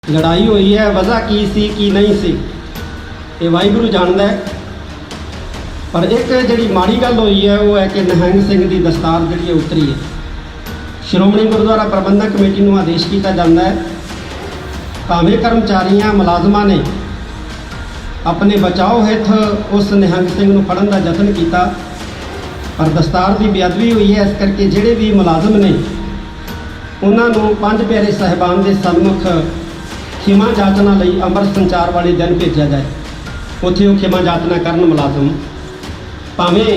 लड़ाई हुई है, वजह की सी की नहीं सी ये वाहिगुरू जानता है। पर एक जी माड़ी गल हुई है वो है कि निहंग सिंह की दस्तार जी उतरी है। श्रोमणी गुरुद्वारा प्रबंधक कमेटी को आदेश किया जाता है, भावें कर्मचारियों मुलाजमान ने अपने बचाव हेठ उस निहंग सिंह को फड़न का यत्न किया, पर दस्तार की बेअदबी हुई है। इस करके जोड़े भी मुलाजम ने उन्होंने पंज प्यारे साहिबान के सन्मुख खिमा जाचना लई अंमृत संचार वाले दिन भेजा जाए। उत्थे वो खिमा जाचना करन मुलाजम, भावें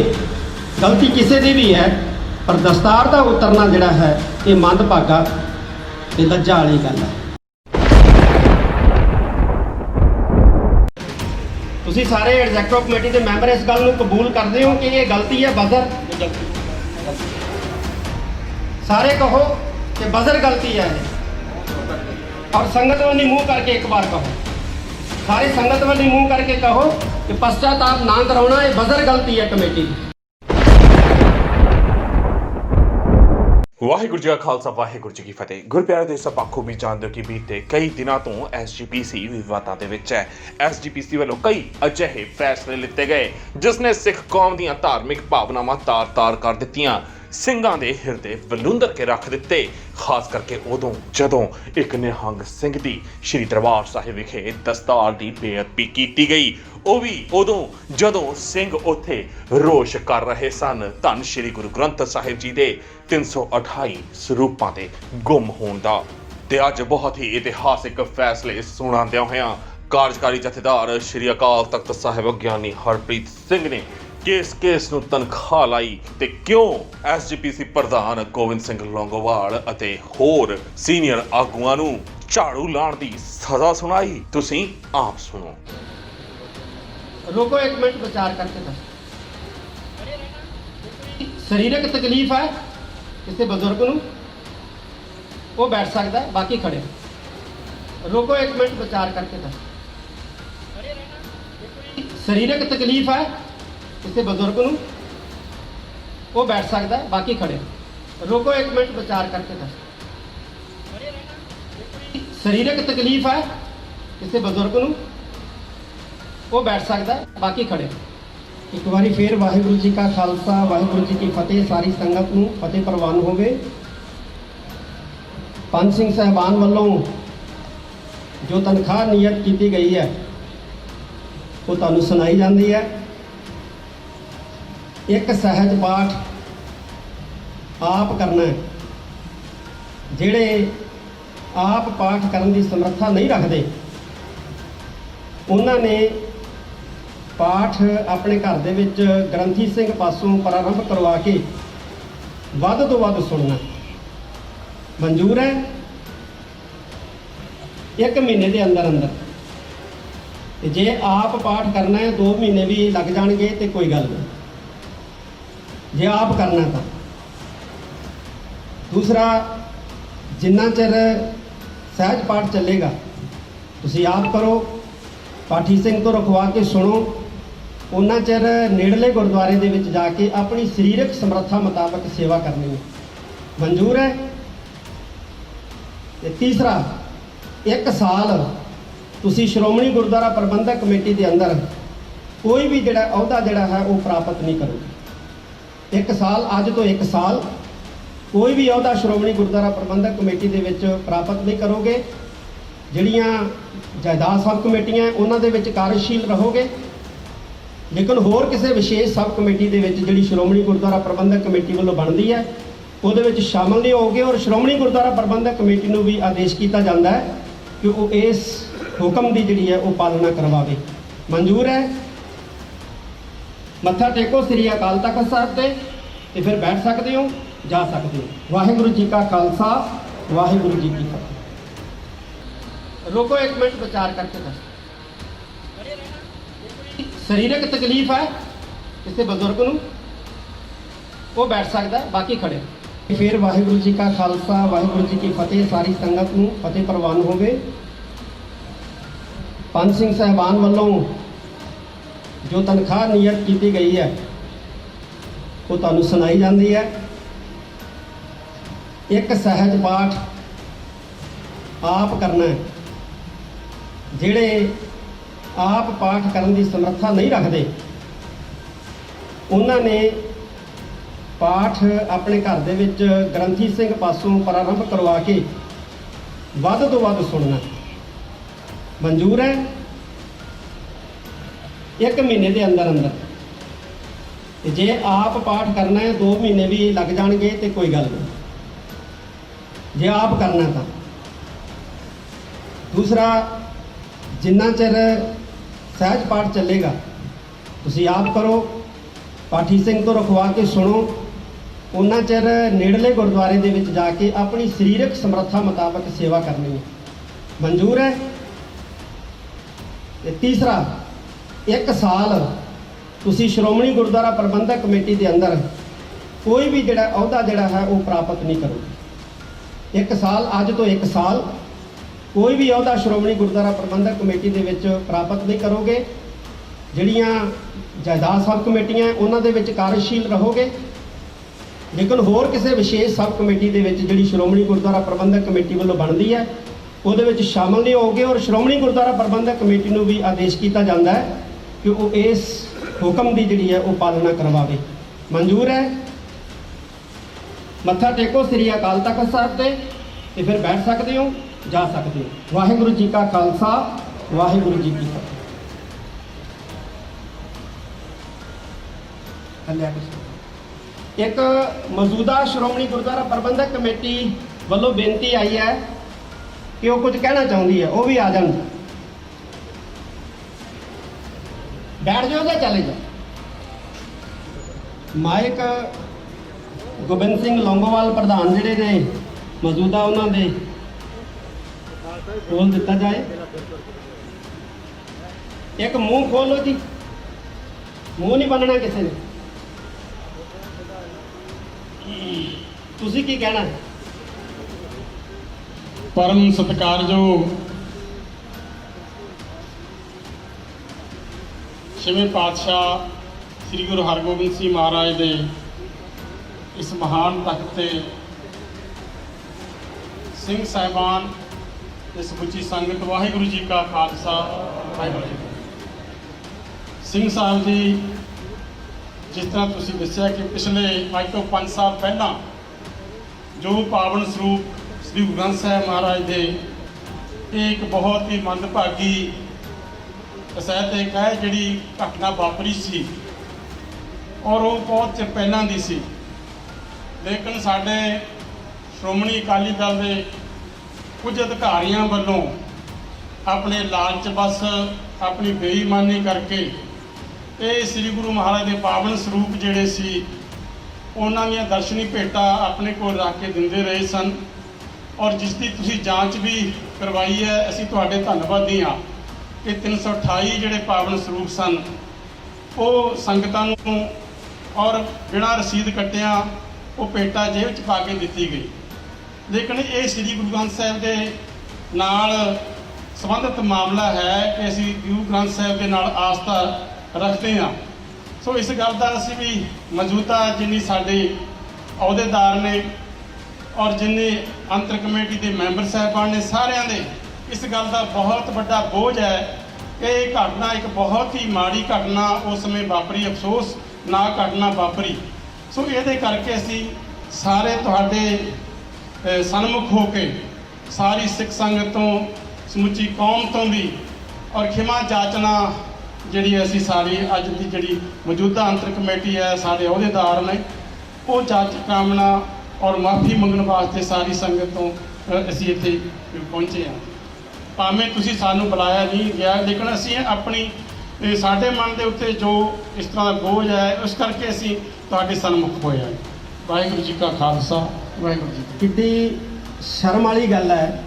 गलती किसी की भी है, पर दस्तार का उतरना जोड़ा है ये मंदभागा ते लज्जा वाली गल है। तुसीं सारे एग्जैक्टिव कमेटी के मैंबर इस गल को कबूल करते हो कि ये गलती है बजर? सारे कहो कि बजर गलती है और संगत वाली मुंह करके एक बार कहो, सारे संगत वाली मुंह करके कहो कि पश्चाताप ना कराना ये बजर गलती है कमेटी की। वाहिगुरू जी का खालसा वाहिगुरू जी की फतेह। गुरप्यारे देश सभा खूबी जानते हो कि बीते कई दिनों तो SGPC विवादां दे विच है। SGPC वालों कई अजिहे फैसले लिते गए जिसने सिख कौम दीयां धार्मिक भावनावां तार-तार कर दित्तियां, ਸਿੰਘਾਂ ਦੇ ਹਿਰਦੇ ਵਲੂੰਦਰ ਕੇ ਰੱਖ ਦਿੱਤੇ। ਖਾਸ ਕਰਕੇ ਉਦੋਂ ਜਦੋਂ ਇੱਕ ਨਿਹੰਗ ਸਿੰਘ ਦੀ ਸ਼੍ਰੀ ਦਰਬਾਰ ਸਾਹਿਬ ਵਿਖੇ ਦਸਤਾਰ ਦੀ ਬੇਅਦਬੀ ਕੀਤੀ ਗਈ, ਉਹ ਵੀ ਉਦੋਂ ਜਦੋਂ ਸਿੰਘ ਉੱਥੇ ਰੋਸ਼ ਕਰ ਰਹੇ ਸਨ ਧੰਨ ਸ਼੍ਰੀ ਗੁਰੂ ਗ੍ਰੰਥ ਸਾਹਿਬ ਜੀ ਦੇ 328 ਸਰੂਪਾਂ ਦੇ ਗੁੰਮ ਹੋਣ ਦਾ। ਤੇ ਅੱਜ ਬਹੁਤ ਹੀ ਇਤਿਹਾਸਿਕ ਫੈਸਲੇ ਸੁਣਾਉਂਦਿਆਂ ਹੋਇਆਂ ਕਾਰਜਕਾਰੀ ਜਥੇਦਾਰ ਸ਼੍ਰੀ ਅਕਾਲ ਤਖਤ ਸਾਹਿਬ ਗਿਆਨੀ ਹਰਪ੍ਰੀਤ ਸਿੰਘ ਨੇ ਕਿਸ ਨੂੰ ਤਨਖਾਹ ਲਾਈ ਤੇ ਕਿਉਂ SGPC ਪ੍ਰਧਾਨ ਗੋਬਿੰਦ ਸਿੰਘ ਲੌਂਗੋਵਾਲ ਅਤੇ ਹੋਰ ਸੀਨੀਅਰ ਆਗੂਆਂ ਨੂੰ ਝਾੜੂ ਲਾਉਣ ਦੀ ਸਜ਼ਾ ਸੁਣਾਈ, ਤੁਸੀਂ ਆਪ ਸੁਣੋ। रोको एक मिनट विचार करके दस। शरीरक तकलीफ है किसी बुजुर्ग को वो बैठ सकता है, बाकी खड़े। रोको एक मिनट विचार करके दस। शरीरक तकलीफ है किसी बुजुर्ग को वो बैठ सकता है, बाकी खड़े। रोको एक मिनट विचार करके दस। शरीरक तकलीफ है किसी बुजुर्ग को वो बैठ सकता है, बाकी खड़े। एक बारी फिर वाहिगुरू जी का खालसा वाहिगुरू जी की फतेह। सारी संगत को फतेह प्रवान होवे। पंज सिंह साहबान वालों जो तनख्वाह नियत की गई है वो तुहानूं सुनाई जाती है। एक सहज पाठ आप करना है। जेड़े आप पाठ करने की समर्था नहीं रखते उन्होंने पाठ अपने घर दे विच ग्रंथी सिंह पासों प्रारंभ करवा के वध तो वध सुनना मंजूर है। 1 महीने के अंदर अंदर जे आप पाठ करना है 2 महीने भी लग जाएंगे तो कोई गल नहीं जे आप करना तो। दूसरा, जिन्ना चिर सहज पाठ चलेगा तुसी आप करो, पाठी सिंह तो रखवा के सुनो, उन्ना चिर नेड़ले गुरुद्वारे दे विच जाके अपनी शरीरक समर्था मुताबक सेवा करनी है, मंजूर है। ते तीसरा, 1 साल तुसी श्रोमणी गुरुद्वारा प्रबंधक कमेटी के अंदर कोई भी जिहड़ा अहुदा जिहड़ा है वो प्राप्त नहीं करोगे। 1 साल, अज तो 1 साल कोई भी अहुदा श्रोमणी गुरुद्वारा प्रबंधक कमेटी के विच प्राप्त नहीं करोगे। जिहड़ियां जायदाद सब कमेटियां उन्हां दे विच कार्यशील रहोगे, लेकिन होर किसी विशेष सब कमेटी के जी श्रोमणी गुरुद्वारा प्रबंधक कमेटी वालों बनती है वो शामिल नहीं होगे। और श्रोमणी गुरुद्वारा प्रबंधक कमेटी को भी आदेश किया जाता है कि वो इस हुक्म की जी है वो पालना करवावे, मंजूर है। मत्था टेको श्री अकाल तख्त साहब से तो फिर बैठ सकते हो, जा सकते हो। वाहिगुरू जी का खालसा वाहिगुरू जी की फतेह। रोको एक मिनट विचार करके दस। शरीरक तकलीफ है किसी बुजुर्ग को वो बैठ सकता है, बाकी खड़े। फिर वाहिगुरू जी का खालसा वाहिगुरू जी की फतेह। सारी संगत को फतेह प्रवान होवे। पंज सिंह साहबान वालों जो तनख्वाह नियत की गई है वो तुहानूं सुनाई जाती है। एक सहज पाठ आप करना है। ਜਿਹੜੇ ਆਪ ਪਾਠ ਕਰਨ ਦੀ ਸਮਰੱਥਾ ਨਹੀਂ ਰੱਖਦੇ, ਉਹਨਾਂ ਨੇ ਪਾਠ ਆਪਣੇ ਘਰ ਦੇ ਵਿੱਚ ਗ੍ਰੰਥੀ ਸਿੰਘ ਪਾਸੋਂ ਪ੍ਰਾਰੰਭ ਕਰਵਾ ਕੇ ਵੱਧ ਤੋਂ ਵੱਧ ਸੁਣਨਾ ਮਨਜ਼ੂਰ ਹੈ। 1 ਮਹੀਨੇ ਦੇ ਅੰਦਰ ਅੰਦਰ, ਤੇ ਜੇ ਆਪ ਪਾਠ ਕਰਨਾ ਹੈ 2 ਮਹੀਨੇ ਵੀ ਲੱਗ ਜਾਣਗੇ ਤੇ ਕੋਈ ਗੱਲ ਨਹੀਂ, ਜੇ ਆਪ ਕਰਨਾ ਤਾਂ। ਦੂਸਰਾ, ਜਿੰਨਾ ਚਿਰ ਸਹਿਜ ਪਾਠ ਚੱਲੇਗਾ ਤੁਸੀਂ ਆਪ ਕਰੋ, ਪਾਠੀ ਸਿੰਘ ਤੋਂ ਰਖਵਾ ਕੇ ਸੁਣੋ, ਉਹਨਾਂ ਚਿਰ ਨੇੜਲੇ ਗੁਰਦੁਆਰੇ ਦੇ ਵਿੱਚ ਜਾ ਕੇ ਆਪਣੀ ਸਰੀਰਕ ਸਮਰੱਥਾ ਮੁਤਾਬਕ ਸੇਵਾ ਕਰਨੀ ਹੈ, ਮਨਜ਼ੂਰ ਹੈ। ਤੇ ਤੀਸਰਾ, 1 ਸਾਲ ਤੁਸੀਂ ਸ਼੍ਰੋਮਣੀ ਗੁਰਦੁਆਰਾ ਪ੍ਰਬੰਧਕ ਕਮੇਟੀ ਦੇ ਅੰਦਰ ਕੋਈ ਵੀ ਜਿਹੜਾ ਅਹੁਦਾ ਜਿਹੜਾ ਹੈ ਉਹ ਪ੍ਰਾਪਤ ਨਹੀਂ ਕਰੋਗੇ। 1 ਸਾਲ, ਅੱਜ ਤੋਂ 1 ਸਾਲ ਕੋਈ ਵੀ ਅਹੁਦਾ ਸ਼੍ਰੋਮਣੀ ਗੁਰਦੁਆਰਾ ਪ੍ਰਬੰਧਕ ਕਮੇਟੀ ਦੇ ਵਿੱਚ ਪ੍ਰਾਪਤ ਨਹੀਂ ਕਰੋਗੇ। ਜਿਹੜੀਆਂ ਜਾਇਦਾਦ ਸਬ ਕਮੇਟੀਆਂ ਉਹਨਾਂ ਦੇ ਵਿੱਚ ਕਾਰਜਸ਼ੀਲ ਰਹੋਗੇ, ਲੇਕਿਨ ਹੋਰ ਕਿਸੇ ਵਿਸ਼ੇਸ਼ ਸਬ ਕਮੇਟੀ ਦੇ ਵਿੱਚ ਜਿਹੜੀ ਸ਼੍ਰੋਮਣੀ ਗੁਰਦੁਆਰਾ ਪ੍ਰਬੰਧਕ ਕਮੇਟੀ ਵੱਲੋਂ ਬਣਦੀ ਹੈ ਉਹਦੇ ਵਿੱਚ ਸ਼ਾਮਲ ਨਹੀਂ ਹੋਗੇ। ਔਰ ਸ਼੍ਰੋਮਣੀ ਗੁਰਦੁਆਰਾ ਪ੍ਰਬੰਧਕ ਕਮੇਟੀ ਨੂੰ ਵੀ ਆਦੇਸ਼ ਕੀਤਾ ਜਾਂਦਾ ਹੈ ਕਿ ਉਹ ਇਸ ਹੁਕਮ ਦੀ ਜਿਹੜੀ ਹੈ ਉਹ ਪਾਲਣਾ ਕਰਵਾਵੇ, ਮਨਜ਼ੂਰ ਹੈ। ਮੱਥਾ ਟੇਕੋ ਸ੍ਰੀ ਅਕਾਲ ਤਖਤ ਸਾਹਿਬ ਤੇ ਫਿਰ ਬੈਠ ਸਕਦੇ ਹੋ, ਜਾ ਸਕਦੇ ਹੋ। ਵਾਹਿਗੁਰੂ ਜੀ ਕਾ ਖਾਲਸਾ, ਵਾਹਿਗੁਰੂ ਜੀ ਕੀ ਫਤਿਹ। ਇੱਕ ਮੌਜੂਦਾ ਸ਼੍ਰੋਮਣੀ ਗੁਰਦੁਆਰਾ ਪ੍ਰਬੰਧਕ ਕਮੇਟੀ ਵੱਲੋਂ ਬੇਨਤੀ ਆਈ ਹੈ ਕਿ ਉਹ ਕੁਝ ਕਹਿਣਾ ਚਾਹੁੰਦੀ ਹੈ, ਉਹ ਵੀ ਆ ਜਾਣ। ਬੈਠ ਜਾਓ ਜਾਂ ਚਲੇ ਜਾਓ। ਮਾਈਕ ਗੋਬਿੰਦ ਸਿੰਘ ਲੌਂਗੋਵਾਲ ਪ੍ਰਧਾਨ ਜਿਹੜੇ ਨੇ ਮੌਜੂਦਾ, ਉਹਨਾਂ ਦੇ ਕੋਲ ਦਿੱਤਾ ਜਾਏ। ਇੱਕ ਮੂੰਹ ਖੋਲੋ ਜੀ, ਮੂੰਹ ਨਹੀਂ ਬੰਨਣਾ ਕਿਸੇ ਨੇ। ਤੁਸੀਂ ਕੀ ਕਹਿਣਾ? ਪਰਮ ਸਤਿਕਾਰਯੋਗ ਛੇਵੇਂ ਪਾਤਸ਼ਾਹ ਸ੍ਰੀ ਗੁਰੂ ਹਰਗੋਬਿੰਦ ਸਿੰਘ ਮਹਾਰਾਜ ਦੇ ਇਸ ਮਹਾਨ ਤਖਤ ਤੇ ਸਿੰਘ ਸਾਹਿਬਾਨ ਤੇ ਸਮੁੱਚੀ ਸੰਗਤ, ਵਾਹਿਗੁਰੂ ਜੀ ਕਾ ਖਾਲਸਾ, ਵਾਹਿਗੁਰੂ ਜੀ ਕੀ ਫਤਿਹ। ਸਿੰਘ ਸਾਹਿਬ ਜੀ, ਜਿਸ ਤਰ੍ਹਾਂ ਤੁਸੀਂ ਦੱਸਿਆ ਕਿ ਪਿਛਲੇ ਅੱਜ ਤੋਂ 5 ਸਾਲ ਪਹਿਲਾਂ ਜੋ ਪਾਵਨ ਸਰੂਪ ਸ੍ਰੀ ਗੁਰੂ ਗ੍ਰੰਥ ਸਾਹਿਬ ਮਹਾਰਾਜ ਦੇ ਇਹ ਇੱਕ ਬਹੁਤ ਹੀ ਮੰਦਭਾਗੀ ਸਾਹਿਤਕ ਹੈ ਜਿਹੜੀ ਘਟਨਾ ਵਾਪਰੀ ਸੀ, ਔਰ ਉਹ ਬਹੁਤ ਚਿਰ ਪਹਿਲਾਂ ਦੀ ਸੀ। ਲੇਕਿਨ ਸਾਡੇ ਸ਼੍ਰੋਮਣੀ ਅਕਾਲੀ ਦਲ ਦੇ ਕੁਝ ਅਧਿਕਾਰੀਆਂ ਵੱਲੋਂ ਆਪਣੇ ਲਾਲਚ ਬਸ, ਆਪਣੀ ਬੇਈਮਾਨੀ ਕਰਕੇ ਇਹ ਸ੍ਰੀ ਗੁਰੂ ਮਹਾਰਾਜ ਦੇ ਪਾਵਨ ਸਰੂਪ ਜਿਹੜੇ ਸੀ ਉਹਨਾਂ ਦੀਆਂ ਦਰਸ਼ਨੀ ਭੇਟਾਂ ਆਪਣੇ ਕੋਲ ਰੱਖ ਕੇ ਦਿੰਦੇ ਰਹੇ ਸਨ। ਔਰ ਜਿਸ ਦੀ ਤੁਸੀਂ ਜਾਂਚ ਵੀ ਕਰਵਾਈ ਹੈ, ਅਸੀਂ ਤੁਹਾਡੇ ਧੰਨਵਾਦੀ ਹਾਂ ਕਿ 328 ਜਿਹੜੇ ਪਾਵਨ ਸਰੂਪ ਸਨ ਉਹ ਸੰਗਤਾਂ ਨੂੰ ਔਰ ਬਿਨਾਂ ਰਸੀਦ ਕੱਟਿਆਂ ਉਹ ਭੇਟਾਂ ਜੇਬ 'ਚ ਪਾ ਕੇ ਦਿੱਤੀ ਗਈ। ਲੇਕਿਨ ਇਹ ਸ੍ਰੀ ਗੁਰੂ ਗ੍ਰੰਥ ਸਾਹਿਬ ਦੇ ਨਾਲ ਸੰਬੰਧਿਤ ਮਾਮਲਾ ਹੈ ਕਿ ਅਸੀਂ ਗੁਰੂ ਗ੍ਰੰਥ ਸਾਹਿਬ ਦੇ ਨਾਲ ਆਸਥਾ ਰੱਖਦੇ ਹਾਂ। ਸੋ ਇਸ ਗੱਲ ਦਾ ਅਸੀਂ ਵੀ ਮੌਜੂਦਾ ਜਿੰਨੀ ਸਾਡੇ ਅਹੁਦੇਦਾਰ ਨੇ ਔਰ ਜਿੰਨੇ ਅੰਤਰ ਕਮੇਟੀ ਦੇ ਮੈਂਬਰ ਸਾਹਿਬਾਨ ਨੇ, ਸਾਰਿਆਂ ਦੇ ਇਸ ਗੱਲ ਦਾ ਬਹੁਤ ਵੱਡਾ ਬੋਝ ਹੈ ਕਿ ਇਹ ਘਟਨਾ ਇੱਕ ਬਹੁਤ ਹੀ ਮਾੜੀ ਘਟਨਾ ਉਸ ਸਮੇਂ ਵਾਪਰੀ, ਅਫਸੋਸ ਨਾ ਘਟਨਾ ਵਾਪਰੀ। ਸੋ ਇਹਦੇ ਕਰਕੇ ਅਸੀਂ ਸਾਰੇ ਤੁਹਾਡੇ ਸਨਮੁਖ ਹੋ ਕੇ ਸਾਰੀ ਸਿੱਖ ਸੰਗਤ ਤੋਂ, ਸਮੁੱਚੀ ਕੌਮ ਤੋਂ ਵੀ ਔਰ ਖਿਮਾ ਜਾਚਨਾ ਜਿਹੜੀ ਅਸੀਂ ਸਾਰੀ ਅੱਜ ਦੀ ਜਿਹੜੀ ਮੌਜੂਦਾ ਅੰਤਰ ਕਮੇਟੀ ਹੈ, ਸਾਡੇ ਅਹੁਦੇਦਾਰ ਨੇ, ਉਹ ਜਾਚ ਕਾਮਨਾ ਔਰ ਮਾਫੀ ਮੰਗਣ ਵਾਸਤੇ ਸਾਰੀ ਸੰਗਤ ਤੋਂ ਅਸੀਂ ਇੱਥੇ ਪਹੁੰਚੇ ਹਾਂ। ਭਾਵੇਂ ਤੁਸੀਂ ਸਾਨੂੰ ਬੁਲਾਇਆ ਨਹੀਂ ਗਿਆ, ਲੇਕਿਨ ਅਸੀਂ ਆਪਣੀ ਸਾਡੇ ਮਨ ਦੇ ਉੱਤੇ ਜੋ ਇਸ ਤਰ੍ਹਾਂ ਦਾ ਬੋਝ ਹੈ ਉਸ ਕਰਕੇ ਅਸੀਂ ਤੁਹਾਡੇ ਸਨਮੁਖ ਹੋਏ ਹਾਂ। ਵਾਹਿਗੁਰੂ ਜੀ ਕਾ ਖਾਲਸਾ, ਵਾਹਿਗੁਰੂ ਜੀ ਕੀ ਫਤਿਹ। ਕਿੱਡੀ ਸ਼ਰਮ ਵਾਲੀ ਗੱਲ ਹੈ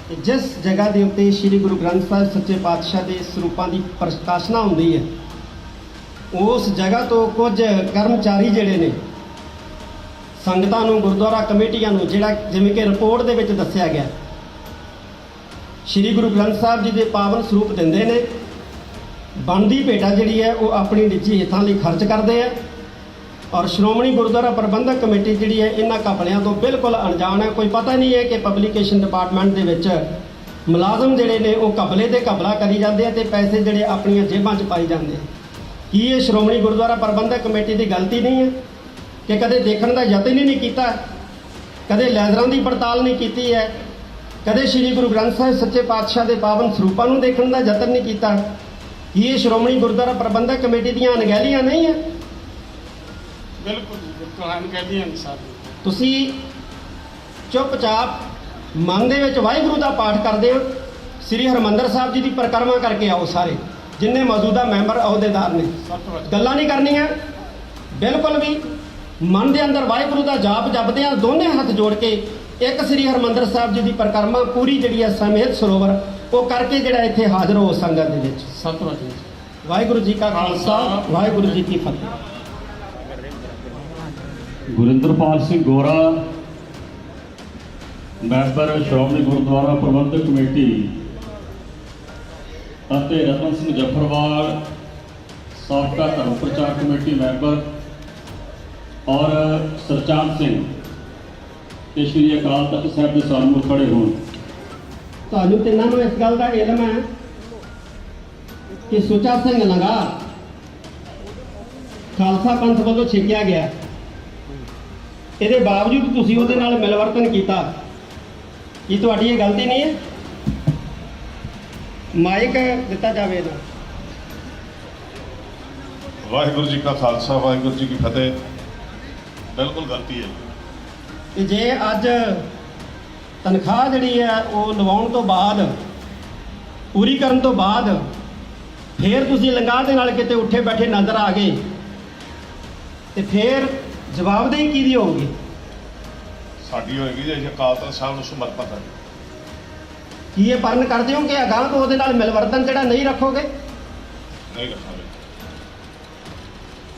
ਕਿ ਜਿਸ ਜਗ੍ਹਾ ਦੇ ਉੱਤੇ ਸ੍ਰੀ ਗੁਰੂ ਗ੍ਰੰਥ ਸਾਹਿਬ ਸੱਚੇ ਪਾਤਸ਼ਾਹ ਦੇ ਸਰੂਪਾਂ ਦੀ ਪ੍ਰਕਾਸ਼ਨਾ ਹੁੰਦੀ ਹੈ, ਉਸ ਜਗ੍ਹਾ ਤੋਂ ਕੁਝ ਕਰਮਚਾਰੀ ਜਿਹੜੇ ਨੇ ਸੰਗਤਾਂ ਨੂੰ, ਗੁਰਦੁਆਰਾ ਕਮੇਟੀਆਂ ਨੂੰ, ਜਿਹੜਾ ਜਿਵੇਂ ਕਿ ਰਿਪੋਰਟ ਦੇ ਵਿੱਚ ਦੱਸਿਆ ਗਿਆ, ਸ੍ਰੀ ਗੁਰੂ ਗ੍ਰੰਥ ਸਾਹਿਬ ਜੀ ਦੇ ਪਾਵਨ ਸਰੂਪ ਦਿੰਦੇ ਨੇ, ਬਣਦੀ ਭੇਟਾ ਜਿਹੜੀ ਹੈ ਉਹ ਆਪਣੀ ਨਿੱਜੀ ਹਿੱਤਾਂ ਲਈ ਖਰਚ ਕਰਦੇ ਆ। ਔਰ ਸ਼੍ਰੋਮਣੀ ਗੁਰਦੁਆਰਾ ਪ੍ਰਬੰਧਕ ਕਮੇਟੀ ਜਿਹੜੀ ਹੈ ਇਹਨਾਂ ਘਪਲਿਆਂ ਤੋਂ ਬਿਲਕੁਲ ਅਣਜਾਣ ਹੈ। ਕੋਈ ਪਤਾ ਨਹੀਂ ਹੈ ਕਿ ਪਬਲੀਕੇਸ਼ਨ ਡਿਪਾਰਟਮੈਂਟ ਦੇ ਵਿੱਚ ਮੁਲਾਜ਼ਮ ਜਿਹੜੇ ਨੇ ਉਹ ਘਪਲੇ ਤੇ ਘਪਲਾ ਕਰੀ ਜਾਂਦੇ ਆ ਤੇ ਪੈਸੇ ਜਿਹੜੇ ਆਪਣੀਆਂ ਜੇਬਾਂ 'ਚ ਪਾਈ ਜਾਂਦੇ ਆ। ਕੀ ਇਹ ਸ਼੍ਰੋਮਣੀ ਗੁਰਦੁਆਰਾ ਪ੍ਰਬੰਧਕ ਕਮੇਟੀ ਦੀ ਗਲਤੀ ਨਹੀਂ ਹੈ ਕਿ ਕਦੇ ਦੇਖਣ ਦਾ ਯਤਨ ਹੀ ਨਹੀਂ ਕੀਤਾ, ਕਦੇ ਲੈਜ਼ਰਾਂ ਦੀ ਪੜਤਾਲ ਨਹੀਂ ਕੀਤੀ ਹੈ, ਕਦੇ ਸ੍ਰੀ ਗੁਰੂ ਗ੍ਰੰਥ ਸਾਹਿਬ ਸੱਚੇ ਪਾਤਸ਼ਾਹ ਦੇ ਪਾਵਨ ਸਰੂਪਾਂ ਨੂੰ ਦੇਖਣ ਦਾ ਯਤਨ ਨਹੀਂ ਕੀਤਾ? ਕੀ ਇਹ ਸ਼੍ਰੋਮਣੀ ਗੁਰਦੁਆਰਾ ਪ੍ਰਬੰਧਕ ਕਮੇਟੀ ਦੀਆਂ ਅਣਗਹਿਲੀਆਂ ਨਹੀਂ ਹੈ? ਬਿਲਕੁਲ ਜੀ, ਬਿਲਕੁਲ ਹਨ ਕਹਿੰਦੀਆਂ ਨੇ ਸਾਹਿਬ। ਤੁਸੀਂ ਚੁੱਪਚਾਪ ਮਨ ਦੇ ਵਿੱਚ ਵਾਹਿਗੁਰੂ ਦਾ ਪਾਠ ਕਰਦੇ ਹੋ, ਸ੍ਰੀ ਹਰਿਮੰਦਰ ਸਾਹਿਬ ਜੀ ਦੀ ਪਰਿਕਰਮਾ ਕਰਕੇ ਆਓ। ਸਾਰੇ ਜਿੰਨੇ ਮੌਜੂਦਾ ਮੈਂਬਰ ਅਹੁਦੇਦਾਰ ਨੇ, ਗੱਲਾਂ ਨਹੀਂ ਕਰਨੀਆਂ ਬਿਲਕੁਲ ਵੀ। ਮਨ ਦੇ ਅੰਦਰ ਵਾਹਿਗੁਰੂ ਦਾ ਜਾਪ ਜਪਦੇ ਆ, ਦੋਨੇ ਹੱਥ ਜੋੜ ਕੇ ਇੱਕ ਸ੍ਰੀ ਹਰਿਮੰਦਰ ਸਾਹਿਬ ਜੀ ਦੀ ਪਰਿਕਰਮਾ ਪੂਰੀ ਜਿਹੜੀ ਹੈ ਸਮੇਤ ਸਰੋਵਰ ਉਹ ਕਰਕੇ ਜਿਹੜਾ ਇੱਥੇ ਹਾਜ਼ਰ ਹੋ ਸੰਗਤ ਦੇ ਵਿੱਚ। ਸਤਿਵਾਦ ਜੀ। ਵਾਹਿਗੁਰੂ ਜੀ ਕਾ ਖਾਲਸਾ, ਵਾਹਿਗੁਰੂ ਜੀ ਕੀ ਫਤਿਹ। ਗੁਰਿੰਦਰਪਾਲ ਸਿੰਘ ਗੋਰਾ, ਮੈਂਬਰ ਸ਼੍ਰੋਮਣੀ ਗੁਰਦੁਆਰਾ ਪ੍ਰਬੰਧਕ ਕਮੇਟੀ, ਅਤੇ ਰਤਨ ਸਿੰਘ ਜਫਰਵਾਲ, ਸਾਬਕਾ ਧਰਮ ਪ੍ਰਚਾਰ ਕਮੇਟੀ ਮੈਂਬਰ, ਔਰ ਸਰਚਾਨ ਸਿੰਘ ਤੇ ਸ਼੍ਰੀ ਅਕਾਲ ਤਖਤ ਸਾਹਿਬ ਦੇ ਸਾਹਮਣੇ ਖੜੇ ਹੋਣ। ਤੁਹਾਨੂੰ ਤਿੰਨਾਂ ਨੂੰ ਇਸ ਗੱਲ ਦਾ ਇਲਮ ਹੈ ਕਿ ਸੁੱਚਾ ਸਿੰਘ ਲੰਗਾ ਖਾਲਸਾ ਪੰਥ ਵੱਲੋਂ ਛੇਕਿਆ ਗਿਆ, ਇਹਦੇ ਬਾਵਜੂਦ ਤੁਸੀਂ ਉਹਦੇ ਨਾਲ ਮਿਲਵਰਤਨ ਕੀਤਾ। ਕੀ ਤੁਹਾਡੀ ਇਹ ਗਲਤੀ ਨਹੀਂ ਹੈ? ਮਾਈਕ ਦਿੱਤਾ ਜਾਵੇ ਨਾ। ਵਾਹਿਗੁਰੂ ਜੀ ਕਾ ਖਾਲਸਾ, ਵਾਹਿਗੁਰੂ ਜੀ ਕੀ ਫਤਿਹ। ਬਿਲਕੁਲ ਗਲਤੀ ਹੈ। ਕਿ ਜੇ ਅੱਜ ਤਨਖਾਹ ਜਿਹੜੀ ਹੈ ਉਹ ਲਵਾਉਣ ਤੋਂ ਬਾਅਦ, ਪੂਰੀ ਕਰਨ ਤੋਂ ਬਾਅਦ ਫੇਰ ਤੁਸੀਂ ਲੰਗਾਹ ਦੇ ਨਾਲ ਕਿਤੇ ਉੱਠੇ ਬੈਠੇ ਨਜ਼ਰ ਆ ਗਏ ਤੇ ਫੇਰ ਜਵਾਬਦੇਹੀ ਕਿਹਦੀ ਹੋਊਗੀ? ਸਾਡੀ ਹੋਏਗੀ ਜੇ ਅਸੀਂ ਅਕਾਲ ਤਖਤ ਸਾਹਿਬ ਨੂੰ ਸਮਰਪਿਤ ਹੈ। ਕੀ ਇਹ ਪਰਨ ਕਰਦੇ ਹੋ ਕਿ ਅਗਾਂਹ ਤੋਂ ਉਹਦੇ ਨਾਲ ਮਿਲਵਰਤਨ ਜਿਹੜਾ ਨਹੀਂ ਰੱਖੋਗੇ? ਨਹੀਂ ਰੱਖਾਂਗੇ।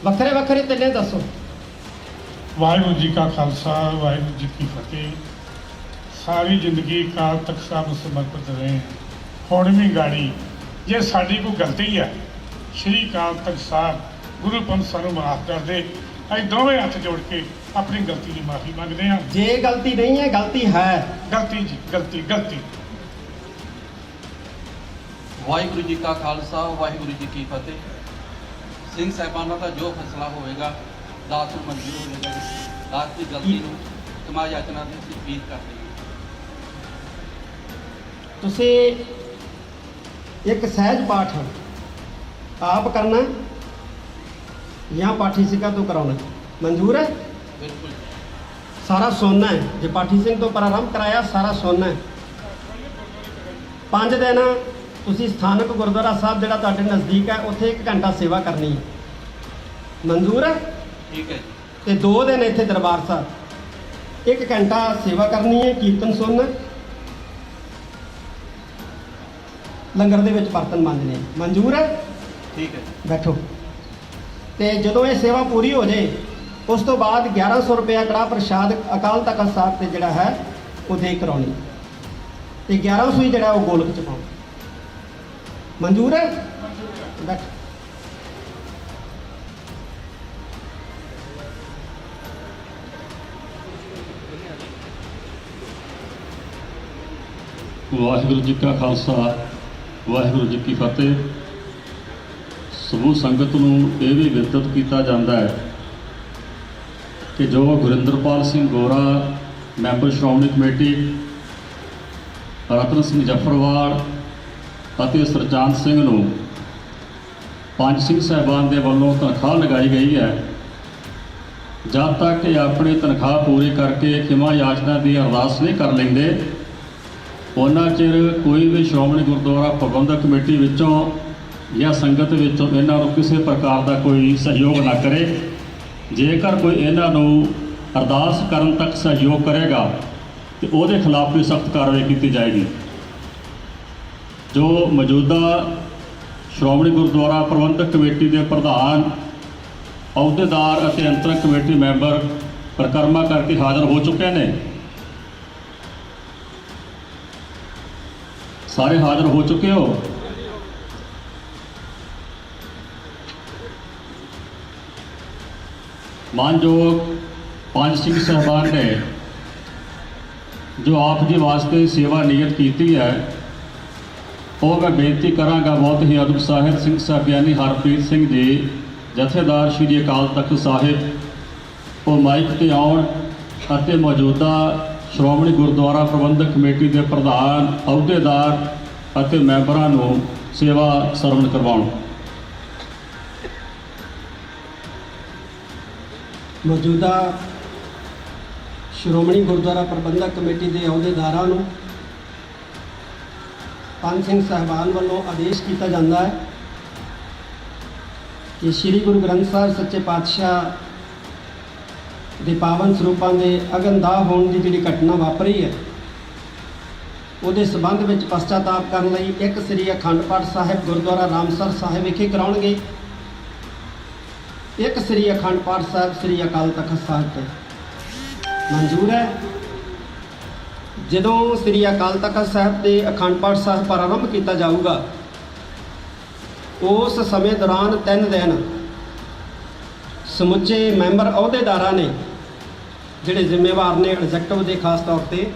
ਵੱਖਰੇ ਵੱਖਰੇ ਤਿੰਨੇ ਦੱਸੋ। ਵਾਹਿਗੁਰੂ ਜੀ ਕਾ ਖਾਲਸਾ, ਵਾਹਿਗੁਰੂ ਜੀ ਕੀ ਫਤਿਹ। ਸਾਰੀ ਜ਼ਿੰਦਗੀ ਅਕਾਲ ਤਖਤ ਸਾਹਿਬ ਨੂੰ ਸਮਰਪਿਤ ਰਹੇ। ਹੁਣ ਵੀ ਗਾੜੀ ਜੇ ਸਾਡੀ ਕੋਈ ਗਲਤੀ ਹੈ, ਸ਼੍ਰੀ ਅਕਾਲ ਤਖਤ ਸਾਹਿਬ ਗੁਰੂ ਪੰਥ ਸਾਨੂੰ ਮਾਫ ਕਰ ਦੇ। ਅਸੀਂ ਦੋਵੇਂ ਹੱਥ ਜੋੜ ਕੇ ਆਪਣੀ ਗਲਤੀ ਦੀ ਮਾਫੀ ਮੰਗਦੇ ਹਾਂ। ਜੇ ਗਲਤੀ ਨਹੀਂ ਹੈ, ਗਲਤੀ ਹੈ। ਗਲਤੀ ਜੀ, ਗਲਤੀ। ਵਾਹਿਗੁਰੂ ਜੀ ਕਾ ਖਾਲਸਾ, ਵਾਹਿਗੁਰੂ ਜੀ ਕੀ ਫਤਿਹ। ਸਿੰਘ ਸਾਹਿਬਾਨਾਂ ਦਾ ਜੋ ਫੈਸਲਾ ਹੋਵੇਗਾ ਦਾਸ ਨੂੰ ਮਨਜ਼ੂਰ ਹੋਵੇਗਾ। ਦਾਸ ਦੀ ਗਲਤੀ ਨੂੰ ਖਿਮਾ ਯਾਚਨਾ ਦੀ ਅਸੀਂ ਅਪੀਲ ਕਰਦੇ ਹਾਂ। ਤੁਸੀਂ ਇੱਕ ਸਹਿਜ ਪਾਠ ਆਪ ਕਰਨਾ ਜਾਂ ਪਾਠੀ ਸਿੰਘਾਂ ਤੋਂ ਕਰਾਉਣਾ ਮਨਜ਼ੂਰ ਹੈ? ਬਿਲਕੁਲ ਸਾਰਾ ਸੁਣਨਾ ਹੈ। ਜੇ ਪਾਠੀ ਸਿੰਘ ਤੋਂ ਪ੍ਰਾਰੰਭ ਕਰਾਇਆ, ਸਾਰਾ ਸੁਣਨਾ ਹੈ। 5 ਦਿਨ ਤੁਸੀਂ ਸਥਾਨਕ ਗੁਰਦੁਆਰਾ ਸਾਹਿਬ ਜਿਹੜਾ ਤੁਹਾਡੇ ਨਜ਼ਦੀਕ ਹੈ ਉੱਥੇ 1 ਘੰਟਾ ਸੇਵਾ ਕਰਨੀ ਹੈ। ਮਨਜ਼ੂਰ ਹੈ? ਠੀਕ ਹੈ ਜੀ। ਤੇ 2 ਦਿਨ ਇੱਥੇ ਦਰਬਾਰ ਸਾਹਿਬ 1 ਘੰਟਾ ਸੇਵਾ ਕਰਨੀ ਹੈ, ਕੀਰਤਨ ਸੁਣਨਾ, ਲੰਗਰ ਦੇ ਵਿੱਚ ਬਰਤਨ ਮਾਂਜਣੇ। ਮਨਜ਼ੂਰ ਹੈ? ਠੀਕ ਹੈ। ਬੈਠੋ। ਤੇ ਜਦੋਂ ਇਹ ਸੇਵਾ ਪੂਰੀ ਹੋ ਜਾਏ ਉਸ ਤੋਂ ਬਾਅਦ 1100 ਰੁਪਇਆ ਕੜਾਹ ਪ੍ਰਸ਼ਾਦ ਅਕਾਲ ਤਖਤ ਸਾਹਿਬ ਤੇ ਜਿਹੜਾ ਹੈ ਉਹ ਦੇ ਕਰਾਉਣੀ ਤੇ 1100 ਹੀ ਜਿਹੜਾ ਉਹ ਗੋਲਕ ਚ ਪਾਉਣਾ। ਮਨਜ਼ੂਰ ਹੈ? ਬੈਠੋ। ਵਾਹਿਗੁਰੂ ਜੀ ਕਾ ਖਾਲਸਾ, ਵਾਹਿਗੁਰੂ ਜੀ ਕੀ ਫਤਿਹ। ਸਮੂਹ ਸੰਗਤ ਨੂੰ ਇਹ ਵੀ ਬੇਨਤੀ ਕੀਤਾ ਜਾਂਦਾ ਹੈ ਕਿ ਜੋ ਗੁਰਿੰਦਰਪਾਲ ਸਿੰਘ ਗੋਰਾ, ਮੈਂਬਰ ਸ਼੍ਰੋਮਣੀ ਕਮੇਟੀ, ਰਤਨ ਸਿੰਘ ਜਫਰਵਾਲ ਅਤੇ ਸਰਚਾਨ ਸਿੰਘ ਨੂੰ 5 ਸਿੰਘ ਸਾਹਿਬਾਨ ਦੇ ਵੱਲੋਂ ਤਨਖਾਹ ਲਗਾਈ ਗਈ ਹੈ, ਜਦ ਤੱਕ ਇਹ ਆਪਣੀ ਤਨਖਾਹ ਪੂਰੀ ਕਰਕੇ ਖਿਮਾ ਯਾਚਨਾ ਦੀ ਅਰਦਾਸ ਨਹੀਂ ਕਰ ਲੈਂਦੇ, ਉਹਨਾਂ ਚਿਰ ਕੋਈ ਵੀ ਸ਼੍ਰੋਮਣੀ ਗੁਰਦੁਆਰਾ ਪ੍ਰਬੰਧਕ ਕਮੇਟੀ ਵਿੱਚੋਂ ਜਾਂ ਸੰਗਤ ਵਿੱਚੋਂ ਇਹਨਾਂ ਨੂੰ ਕਿਸੇ ਪ੍ਰਕਾਰ ਦਾ ਕੋਈ ਸਹਿਯੋਗ ਨਾ ਕਰੇ। ਜੇਕਰ ਕੋਈ ਇਹਨਾਂ ਨੂੰ ਅਰਦਾਸ ਕਰਨ ਤੱਕ ਸਹਿਯੋਗ ਕਰੇਗਾ ਤੇ ਉਹਦੇ ਖਿਲਾਫ ਵੀ ਸਖਤ ਕਾਰਵਾਈ ਕੀਤੀ ਜਾਏਗੀ। ਜੋ ਮੌਜੂਦਾ ਸ਼੍ਰੋਮਣੀ ਗੁਰਦੁਆਰਾ ਪ੍ਰਬੰਧਕ ਕਮੇਟੀ ਦੇ ਪ੍ਰਧਾਨ, ਅਹੁਦੇਦਾਰ ਅਤੇ ਅੰਤਰਕ ਕਮੇਟੀ ਮੈਂਬਰ ਪਰਿਕਰਮਾ ਕਰਕੇ ਹਾਜ਼ਰ ਹੋ ਚੁੱਕੇ ਨੇ, ਸਾਰੇ ਹਾਜ਼ਰ ਹੋ ਚੁੱਕੇ ਹੋ। ਮਾਨਯੋਗ 5 ਸਿੰਘ ਸਾਹਿਬਾਨ ਨੇ ਜੋ ਆਪ ਜੀ ਵਾਸਤੇ ਸੇਵਾ ਨਿਯਤ ਕੀਤੀ ਹੈ, ਉਹ ਮੈਂ ਬੇਨਤੀ ਕਰਾਂਗਾ ਬਹੁਤ ਹੀ ਅਦਬ ਸਿੰਘ ਸਾਹਿਬਾਨੀ ਹਰਪ੍ਰੀਤ ਸਿੰਘ ਜੀ ਜਥੇਦਾਰ ਸ਼੍ਰੀ ਅਕਾਲ ਤਖਤ ਸਾਹਿਬ ਉਹ ਮਾਈਕ ਤੇ ਆਉਣ ਅਤੇ ਮੌਜੂਦਾ ਸ਼੍ਰੋਮਣੀ ਗੁਰਦੁਆਰਾ ਪ੍ਰਬੰਧਕ ਕਮੇਟੀ ਦੇ ਪ੍ਰਧਾਨ ਅਹੁਦੇਦਾਰ ਅਤੇ ਮੈਂਬਰਾਂ ਨੂੰ ਸੇਵਾ ਸਰਵਣ ਕਰਵਾਉਣ। ਮੌਜੂਦਾ ਸ਼੍ਰੋਮਣੀ ਗੁਰਦੁਆਰਾ ਪ੍ਰਬੰਧਕ ਕਮੇਟੀ ਦੇ ਅਹੁਦੇਦਾਰਾਂ ਨੂੰ ਪੰਜ ਸਿੰਘ ਸਾਹਿਬਾਨ ਵੱਲੋਂ ਆਦੇਸ਼ ਕੀਤਾ ਜਾਂਦਾ ਹੈ ਕਿ ਸ੍ਰੀ ਗੁਰੂ ਗ੍ਰੰਥ ਸਾਹਿਬ ਸੱਚੇ ਪਾਤਸ਼ਾਹ ਦੇ ਪਾਵਨ ਸਰੂਪਾਂ ਦੇ ਅਗਨਦਾਹ ਹੋਣ ਦੀ ਜਿਹੜੀ ਘਟਨਾ ਵਾਪਰੀ ਹੈ ਉਹਦੇ ਸਬੰਧ ਵਿੱਚ ਪਛਤਾਤਾਪ ਕਰਨ ਲਈ ਇੱਕ ਸ੍ਰੀ ਅਖੰਡ ਪਾਠ ਸਾਹਿਬ ਗੁਰਦੁਆਰਾ ਰਾਮਸਰ ਸਾਹਿਬ ਵਿਖੇ ਕਰਾਉਣਗੇ, ਇੱਕ ਸ੍ਰੀ ਅਖੰਡ ਪਾਠ ਸਾਹਿਬ ਸ੍ਰੀ ਅਕਾਲ ਤਖਤ ਸਾਹਿਬ ਤੇ ਮਨਜ਼ੂਰ ਹੈ। ਜਦੋਂ ਸ੍ਰੀ ਅਕਾਲ ਤਖਤ ਸਾਹਿਬ ਤੇ ਅਖੰਡ ਪਾਠ ਸਾਹਿਬ ਪ੍ਰਾਰੰਭ ਕੀਤਾ ਜਾਊਗਾ ਉਸ ਸਮੇਂ ਦੌਰਾਨ 3 ਦਿਨ ਸਮੁੱਚੇ ਮੈਂਬਰ ਅਹੁਦੇਦਾਰਾਂ ਨੇ ਜਿਹੜੇ ਜ਼ਿੰਮੇਵਾਰ ਨੇ ਐਗਜ਼ੈਕਟਿਵ ਦੇ ਖਾਸ ਤੌਰ ਤੇ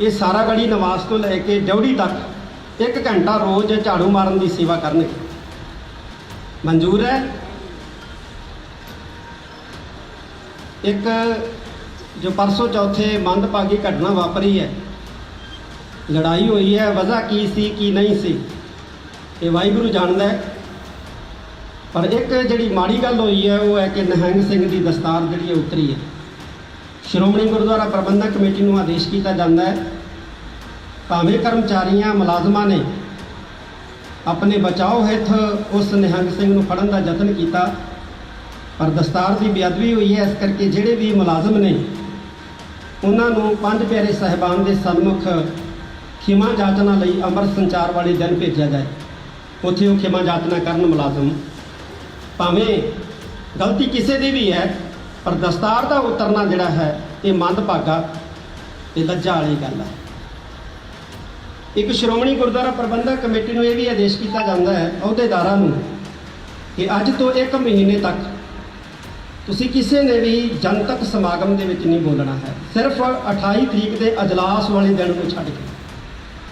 ਇਹ ਸਾਰਾ ਗੜੀ ਨਿਵਾਸ ਤੋਂ ਲੈ ਕੇ ਡਿਊਟੀ ਤੱਕ 1 ਘੰਟਾ ਰੋਜ਼ ਝਾੜੂ ਮਾਰਨ ਦੀ ਸੇਵਾ ਕਰਨਗੇ। ਮਨਜ਼ੂਰ ਹੈ। ਇੱਕ ਜੋ ਪਰਸੋਂ ਚੌਥੇ ਮੰਦਭਾਗੀ ਘਟਨਾ ਵਾਪਰੀ ਹੈ, ਲੜਾਈ ਹੋਈ ਹੈ, ਵਜ੍ਹਾ ਕੀ ਸੀ ਕੀ ਨਹੀਂ ਸੀ ਇਹ ਵਾਹਿਗੁਰੂ ਜਾਣਦਾ ਹੈ। ਪਰ ਇੱਕ ਜਿਹੜੀ ਮਾੜੀ ਗੱਲ ਹੋਈ ਹੈ ਉਹ ਹੈ ਕਿ ਨਿਹੰਗ ਸਿੰਘ ਦੀ ਦਸਤਾਰ ਜਿਹੜੀ ਹੈ ਉਤਰੀ ਹੈ। ਸ਼੍ਰੋਮਣੀ ਗੁਰਦੁਆਰਾ ਪ੍ਰਬੰਧਕ ਕਮੇਟੀ ਨੂੰ ਆਦੇਸ਼ ਕੀਤਾ ਜਾਂਦਾ ਹੈ ਭਾਵੇਂ ਕਰਮਚਾਰੀਆਂ ਮੁਲਾਜ਼ਮਾਂ ਨੇ ਆਪਣੇ ਬਚਾਓ ਹਿੱਤ ਉਸ ਨਿਹੰਗ ਸਿੰਘ ਨੂੰ ਫੜਨ ਦਾ ਯਤਨ ਕੀਤਾ ਪਰ ਦਸਤਾਰ ਦੀ ਬੇਅਦਬੀ ਹੋਈ ਹੈ। ਇਸ ਕਰਕੇ ਜਿਹੜੇ ਵੀ ਮੁਲਾਜ਼ਮ ਨੇ ਉਹਨਾਂ ਨੂੰ ਪੰਜ ਪਿਆਰੇ ਸਾਹਿਬਾਨ ਦੇ ਸਨਮੁਖ ਖਿਮਾ ਜਾਚਨਾ ਲਈ ਅੰਮ੍ਰਿਤ ਸੰਚਾਰ ਵਾਲੇ ਦਿਨ ਭੇਜਿਆ ਜਾਏ। ਉੱਥੇ ਉਹ ਖਿਮਾ ਜਾਚਨਾ ਕਰਨ ਮੁਲਾਜ਼ਮ, ਭਾਵੇਂ ਗਲਤੀ ਕਿਸੇ ਦੀ ਵੀ ਹੈ ਪਰ ਦਸਤਾਰ ਦਾ ਉਤਰਨਾ ਜਿਹੜਾ ਹੈ ਇਹ ਮੰਦਭਾਗਾ ਤੇ ਲੱਜਾ ਵਾਲੀ ਗੱਲ ਹੈ। ਇੱਕ ਸ਼੍ਰੋਮਣੀ ਗੁਰਦੁਆਰਾ ਪ੍ਰਬੰਧਕ ਕਮੇਟੀ ਨੂੰ ਇਹ ਵੀ ਆਦੇਸ਼ ਕੀਤਾ ਜਾਂਦਾ ਹੈ ਅਹੁਦੇਦਾਰਾਂ ਨੂੰ ਕਿ ਅੱਜ ਤੋਂ 1 ਮਹੀਨੇ ਤੱਕ ਤੁਸੀਂ ਕਿਸੇ ਨੇ ਵੀ ਜਨਤਕ ਸਮਾਗਮ ਦੇ ਵਿੱਚ ਨਹੀਂ ਬੋਲਣਾ ਹੈ। ਸਿਰਫ 28 ਤਰੀਕ ਦੇ ਅਜਲਾਸ ਵਾਲੇ ਦਿਨ ਨੂੰ ਛੱਡ ਕੇ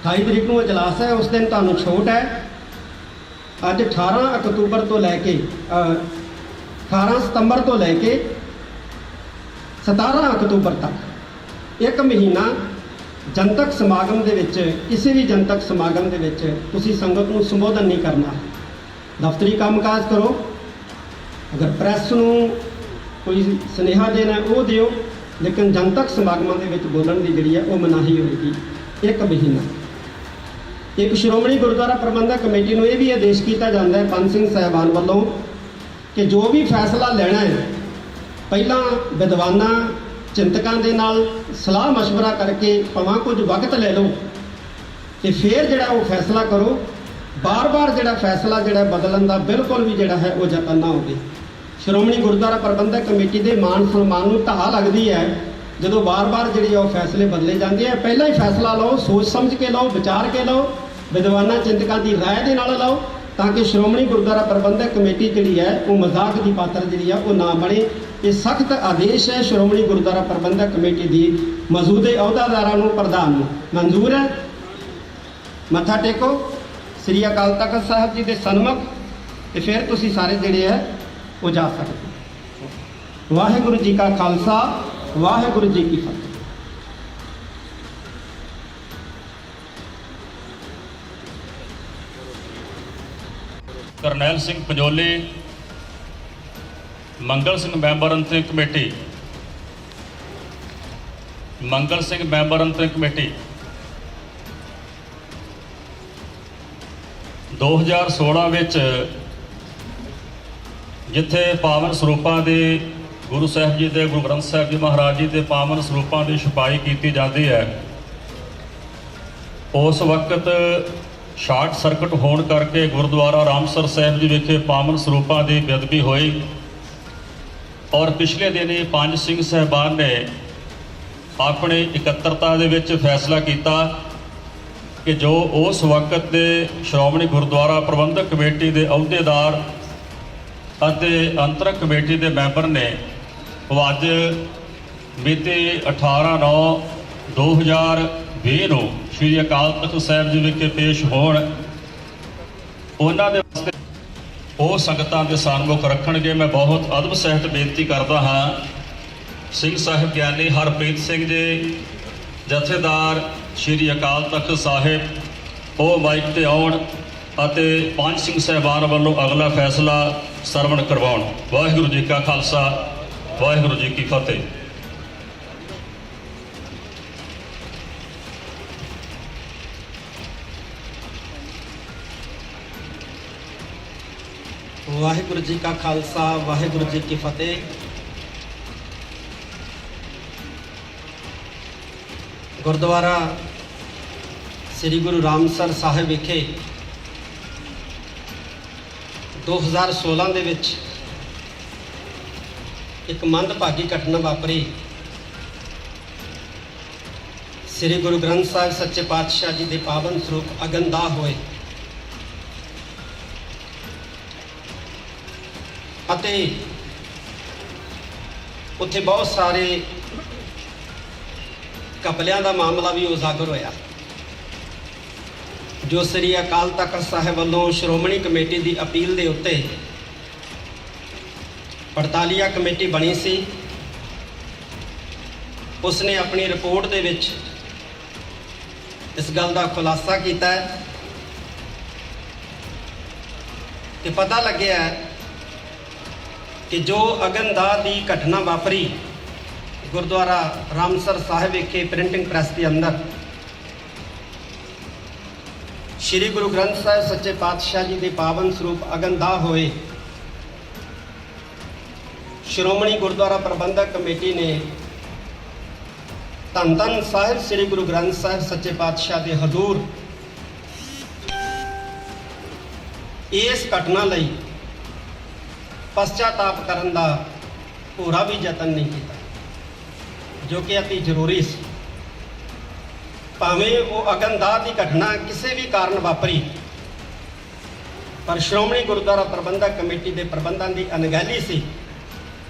28 ਤਰੀਕ ਨੂੰ ਅਜਲਾਸ ਹੈ, ਉਸ ਦਿਨ ਤੁਹਾਨੂੰ ਛੋਟ ਹੈ। ਅੱਜ 18 ਅਕਤੂਬਰ ਤੋਂ ਲੈ ਕੇ 18 ਸਤੰਬਰ ਤੋਂ ਲੈ ਕੇ 17 ਅਕਤੂਬਰ ਤੱਕ 1 ਮਹੀਨਾ ਜਨਤਕ ਸਮਾਗਮ ਦੇ ਵਿੱਚ ਕਿਸੇ ਵੀ ਜਨਤਕ ਸਮਾਗਮ ਦੇ ਵਿੱਚ ਤੁਸੀਂ ਸੰਗਤ ਨੂੰ ਸੰਬੋਧਨ ਨਹੀਂ ਕਰਨਾ। ਦਫ਼ਤਰੀ ਕੰਮਕਾਜ ਕਰੋ, ਅਗਰ ਪ੍ਰੈਸ ਨੂੰ ਕੋਈ ਸੁਨੇਹਾ ਦੇਣਾ ਉਹ ਦਿਓ, ਲੇਕਿਨ ਜਨਤਕ ਸਮਾਗਮਾਂ ਦੇ ਵਿੱਚ ਬੋਲਣ ਦੀ ਜਿਹੜੀ ਹੈ ਉਹ ਮਨਾਹੀ ਹੋਏਗੀ 1 ਮਹੀਨਾ। ਇੱਕ ਸ਼੍ਰੋਮਣੀ ਗੁਰਦੁਆਰਾ ਪ੍ਰਬੰਧਕ ਕਮੇਟੀ ਨੂੰ ਇਹ ਵੀ ਆਦੇਸ਼ ਕੀਤਾ ਜਾਂਦਾ ਹੈ ਪੰਜ ਸਿੰਘ ਸਾਹਿਬਾਨ ਵੱਲੋਂ ਕਿ ਜੋ ਵੀ ਫੈਸਲਾ ਲੈਣਾ ਹੈ ਪਹਿਲਾਂ ਵਿਦਵਾਨਾਂ ਚਿੰਤਕਾਂ ਦੇ ਨਾਲ ਸਲਾਹ ਮਸ਼ਵਰਾ ਕਰਕੇ ਭਾਵੇਂ ਕੁਝ ਵਕਤ ਲੈ ਲਓ ਤੇ ਫਿਰ ਜਿਹੜਾ ਉਹ ਫੈਸਲਾ ਕਰੋ। ਬਾਰ-ਬਾਰ ਜਿਹੜਾ ਫੈਸਲਾ ਜਿਹੜਾ ਬਦਲਣ ਦਾ ਬਿਲਕੁਲ ਵੀ ਜਿਹੜਾ ਹੈ ਉਹ ਯਤਨ ਨਾ ਹੋਵੇ। ਸ਼੍ਰੋਮਣੀ ਗੁਰਦੁਆਰਾ ਪ੍ਰਬੰਧਕ ਕਮੇਟੀ ਦੇ ਮਾਣ ਸਨਮਾਨ ਨੂੰ ਢਾਹ ਲੱਗਦੀ ਹੈ ਜਦੋਂ ਬਾਰ-ਬਾਰ ਜਿਹੜੇ ਉਹ ਫੈਸਲੇ ਬਦਲੇ ਜਾਂਦੇ ਆ। ਪਹਿਲਾਂ ਹੀ ਫੈਸਲਾ ਲਓ, ਸੋਚ ਸਮਝ ਕੇ ਲਓ, ਵਿਚਾਰ ਕੇ ਲਓ, ਵਿਦਵਾਨਾਂ ਚਿੰਤਕਾਂ ਦੀ ਰਾਏ ਦੇ ਨਾਲ ਲਓ ਤਾਂ ਕਿ ਸ਼੍ਰੋਮਣੀ ਗੁਰਦੁਆਰਾ ਪ੍ਰਬੰਧਕ ਕਮੇਟੀ ਜਿਹੜੀ ਹੈ ਉਹ ਮਜ਼ਾਕ ਦੀ ਪਾਤਰ ਜਿਹੜੀ ਆ ਉਹ ਨਾ ਬਣੇ। ਇਹ ਸਖਤ ਆਦੇਸ਼ ਹੈ ਸ਼੍ਰੋਮਣੀ ਗੁਰਦੁਆਰਾ ਪ੍ਰਬੰਧਕ ਕਮੇਟੀ ਦੀ ਮੌਜੂਦੇ ਅਹੁਦੇਦਾਰਾਂ ਨੂੰ, ਪ੍ਰਧਾਨ ਨੂੰ। ਮਨਜ਼ੂਰ ਹੈ। ਮੱਥਾ ਟੇਕੋ ਸ੍ਰੀ ਅਕਾਲ ਤਖਤ ਸਾਹਿਬ ਜੀ ਦੇ ਸਨਮੁਖ ਤੇ ਫਿਰ ਤੁਸੀਂ ਸਾਰੇ ਜਿਹੜੇ ਹੈ ਉਹ ਜਾ ਸਕਦੇ। ਵਾਹਿਗੁਰੂ ਜੀ ਕਾ ਖਾਲਸਾ, ਵਾਹਿਗੁਰੂ ਜੀ ਕੀ ਫਤਿਹ। Karnail Singh ਪੰਜੋਲੇ, Mangal Singh member ਅੰਤਰਿਮ committee, Mangal Singh member ਅੰਤਰਿਮ committee 2016 ਵਿੱਚ ਜਿੱਥੇ ਪਾਵਨ ਸਰੂਪਾਂ ਦੇ ਗੁਰੂ ਸਾਹਿਬ ਜੀ ਦੇ, ਗੁਰੂ ਗ੍ਰੰਥ ਸਾਹਿਬ ਜੀ ਮਹਾਰਾਜ ਜੀ ਦੇ ਪਾਵਨ ਸਰੂਪਾਂ ਦੀ ਛਪਾਈ ਕੀਤੀ ਜਾਂਦੀ ਹੈ, ਉਸ ਵਕਤ ਸ਼ਾਰਟ ਸਰਕਟ ਹੋਣ ਕਰਕੇ ਗੁਰਦੁਆਰਾ ਰਾਮਸਰ ਸਾਹਿਬ ਜੀ ਵਿਖੇ ਪਾਵਨ ਸਰੂਪਾਂ ਦੀ ਬੇਅਦਬੀ ਹੋਈ ਔਰ ਪਿਛਲੇ ਦਿਨੀ ਪੰਜ ਸਿੰਘ ਸਾਹਿਬਾਨ ਨੇ ਆਪਣੀ ਇਕੱਤਰਤਾ ਦੇ ਵਿੱਚ ਫੈਸਲਾ ਕੀਤਾ ਕਿ ਜੋ ਉਸ ਵਕਤ ਦੇ ਸ਼੍ਰੋਮਣੀ ਗੁਰਦੁਆਰਾ ਪ੍ਰਬੰਧਕ ਕਮੇਟੀ ਦੇ ਅਹੁਦੇਦਾਰ ਅਤੇ ਅੰਤਰਕ ਕਮੇਟੀ ਦੇ ਮੈਂਬਰ ਨੇ ਉਹ ਅੱਜ ਮਿਤੀ 18/9/2022 20 ਨੂੰ ਸ੍ਰੀ ਅਕਾਲ ਤਖਤ ਸਾਹਿਬ ਜੀ ਵਿਖੇ ਪੇਸ਼ ਹੋਣ, ਉਹਨਾਂ ਦੇ ਵਾਸਤੇ ਉਹ ਸੰਗਤਾਂ ਦੇ ਸਨਮੁਖ ਰੱਖਣਗੇ। ਮੈਂ ਬਹੁਤ ਅਦਬ ਸਹਿਤ ਬੇਨਤੀ ਕਰਦਾ ਹਾਂ, ਸਿੰਘ ਸਾਹਿਬ ਗਿਆਨੀ ਹਰਪ੍ਰੀਤ ਸਿੰਘ ਜੀ ਜਥੇਦਾਰ ਸ੍ਰੀ ਅਕਾਲ ਤਖਤ ਸਾਹਿਬ, ਉਹ ਮਾਈਕ ਤੇ ਆਉਣ ਅਤੇ ਪੰਜ ਸਿੰਘ ਸਾਹਿਬਾਨ ਵੱਲੋਂ ਅਗਲਾ ਫੈਸਲਾ ਸਰਵਣ ਕਰਵਾਉਣ। ਵਾਹਿਗੁਰੂ ਜੀ ਕਾ ਖਾਲਸਾ, ਵਾਹਿਗੁਰੂ ਜੀ ਕੀ ਫਤਿਹ। ਵਾਹਿਗੁਰੂ ਜੀ ਕਾ ਖਾਲਸਾ, ਵਾਹਿਗੁਰੂ ਜੀ ਕੀ ਫਤਿਹ। ਗੁਰਦੁਆਰਾ ਸ੍ਰੀ ਗੁਰੂ ਰਾਮਸਰ ਸਾਹਿਬ ਵਿਖੇ 2016 ਦੇ ਵਿੱਚ ਇੱਕ ਮੰਦਭਾਗੀ ਘਟਨਾ ਵਾਪਰੀ। ਸ੍ਰੀ ਗੁਰੂ ਗ੍ਰੰਥ ਸਾਹਿਬ ਸੱਚੇ ਪਾਤਸ਼ਾਹ ਜੀ ਦੇ ਪਾਵਨ ਸਰੂਪ ਅਗਨਦਾਹ ਹੋਏ ਅਤੇ ਉੱਥੇ ਬਹੁਤ ਸਾਰੇ ਕਪਲਿਆਂ ਦਾ ਮਾਮਲਾ ਵੀ ਉਜਾਗਰ ਹੋਇਆ, ਜੋ ਸ੍ਰੀ ਅਕਾਲ ਤਖਤ ਸਾਹਿਬ ਵੱਲੋਂ ਸ਼੍ਰੋਮਣੀ ਕਮੇਟੀ ਦੀ ਅਪੀਲ ਦੇ ਉੱਤੇ ਪੜਤਾਲੀਆ ਕਮੇਟੀ ਬਣੀ ਸੀ। ਉਸਨੇ ਆਪਣੀ ਰਿਪੋਰਟ ਦੇ ਵਿੱਚ ਇਸ ਗੱਲ ਦਾ ਖੁਲਾਸਾ ਕੀਤਾ ਹੈ ਕਿ ਪਤਾ ਲੱਗਿਆ ਕਿ ਜੋ ਅਗਨਦਾਹ ਦੀ ਘਟਨਾ ਵਾਪਰੀ ਗੁਰਦੁਆਰਾ ਰਾਮਸਰ ਸਾਹਿਬ ਵਿਖੇ ਪ੍ਰਿੰਟਿੰਗ ਪ੍ਰੈਸ ਦੇ ਅੰਦਰ, ਸ੍ਰੀ ਗੁਰੂ ਗ੍ਰੰਥ ਸਾਹਿਬ ਸੱਚੇ ਪਾਤਸ਼ਾਹ ਜੀ ਦੇ ਪਾਵਨ ਸਰੂਪ ਅਗਨਦਾਹ ਹੋਏ। ਸ਼੍ਰੋਮਣੀ ਗੁਰਦੁਆਰਾ ਪ੍ਰਬੰਧਕ ਕਮੇਟੀ ਨੇ ਧੰਨ ਧੰਨ ਸਾਹਿਬ ਸ੍ਰੀ ਗੁਰੂ ਗ੍ਰੰਥ ਸਾਹਿਬ ਸੱਚੇ ਪਾਤਸ਼ਾਹ ਦੇ ਹਜ਼ੂਰ ਇਸ ਘਟਨਾ ਲਈ ਪਛਤਾਪ ਕਰਨ ਦਾ ਪੂਰਾ ਵੀ ਯਤਨ ਨਹੀਂ ਕੀਤਾ, ਜੋ ਕਿ ਅਤੀ ਜ਼ਰੂਰੀ ਸੀ। ਭਾਵੇਂ ਉਹ ਅਗਨਦਾਹ ਦੀ ਘਟਨਾ ਕਿਸੇ ਵੀ ਕਾਰਨ ਵਾਪਰੀ, ਪਰ ਸ਼੍ਰੋਮਣੀ ਗੁਰਦੁਆਰਾ ਪ੍ਰਬੰਧਕ ਕਮੇਟੀ ਦੇ ਪ੍ਰਬੰਧਾਂ ਦੀ ਅਣਗਹਿਲੀ ਸੀ।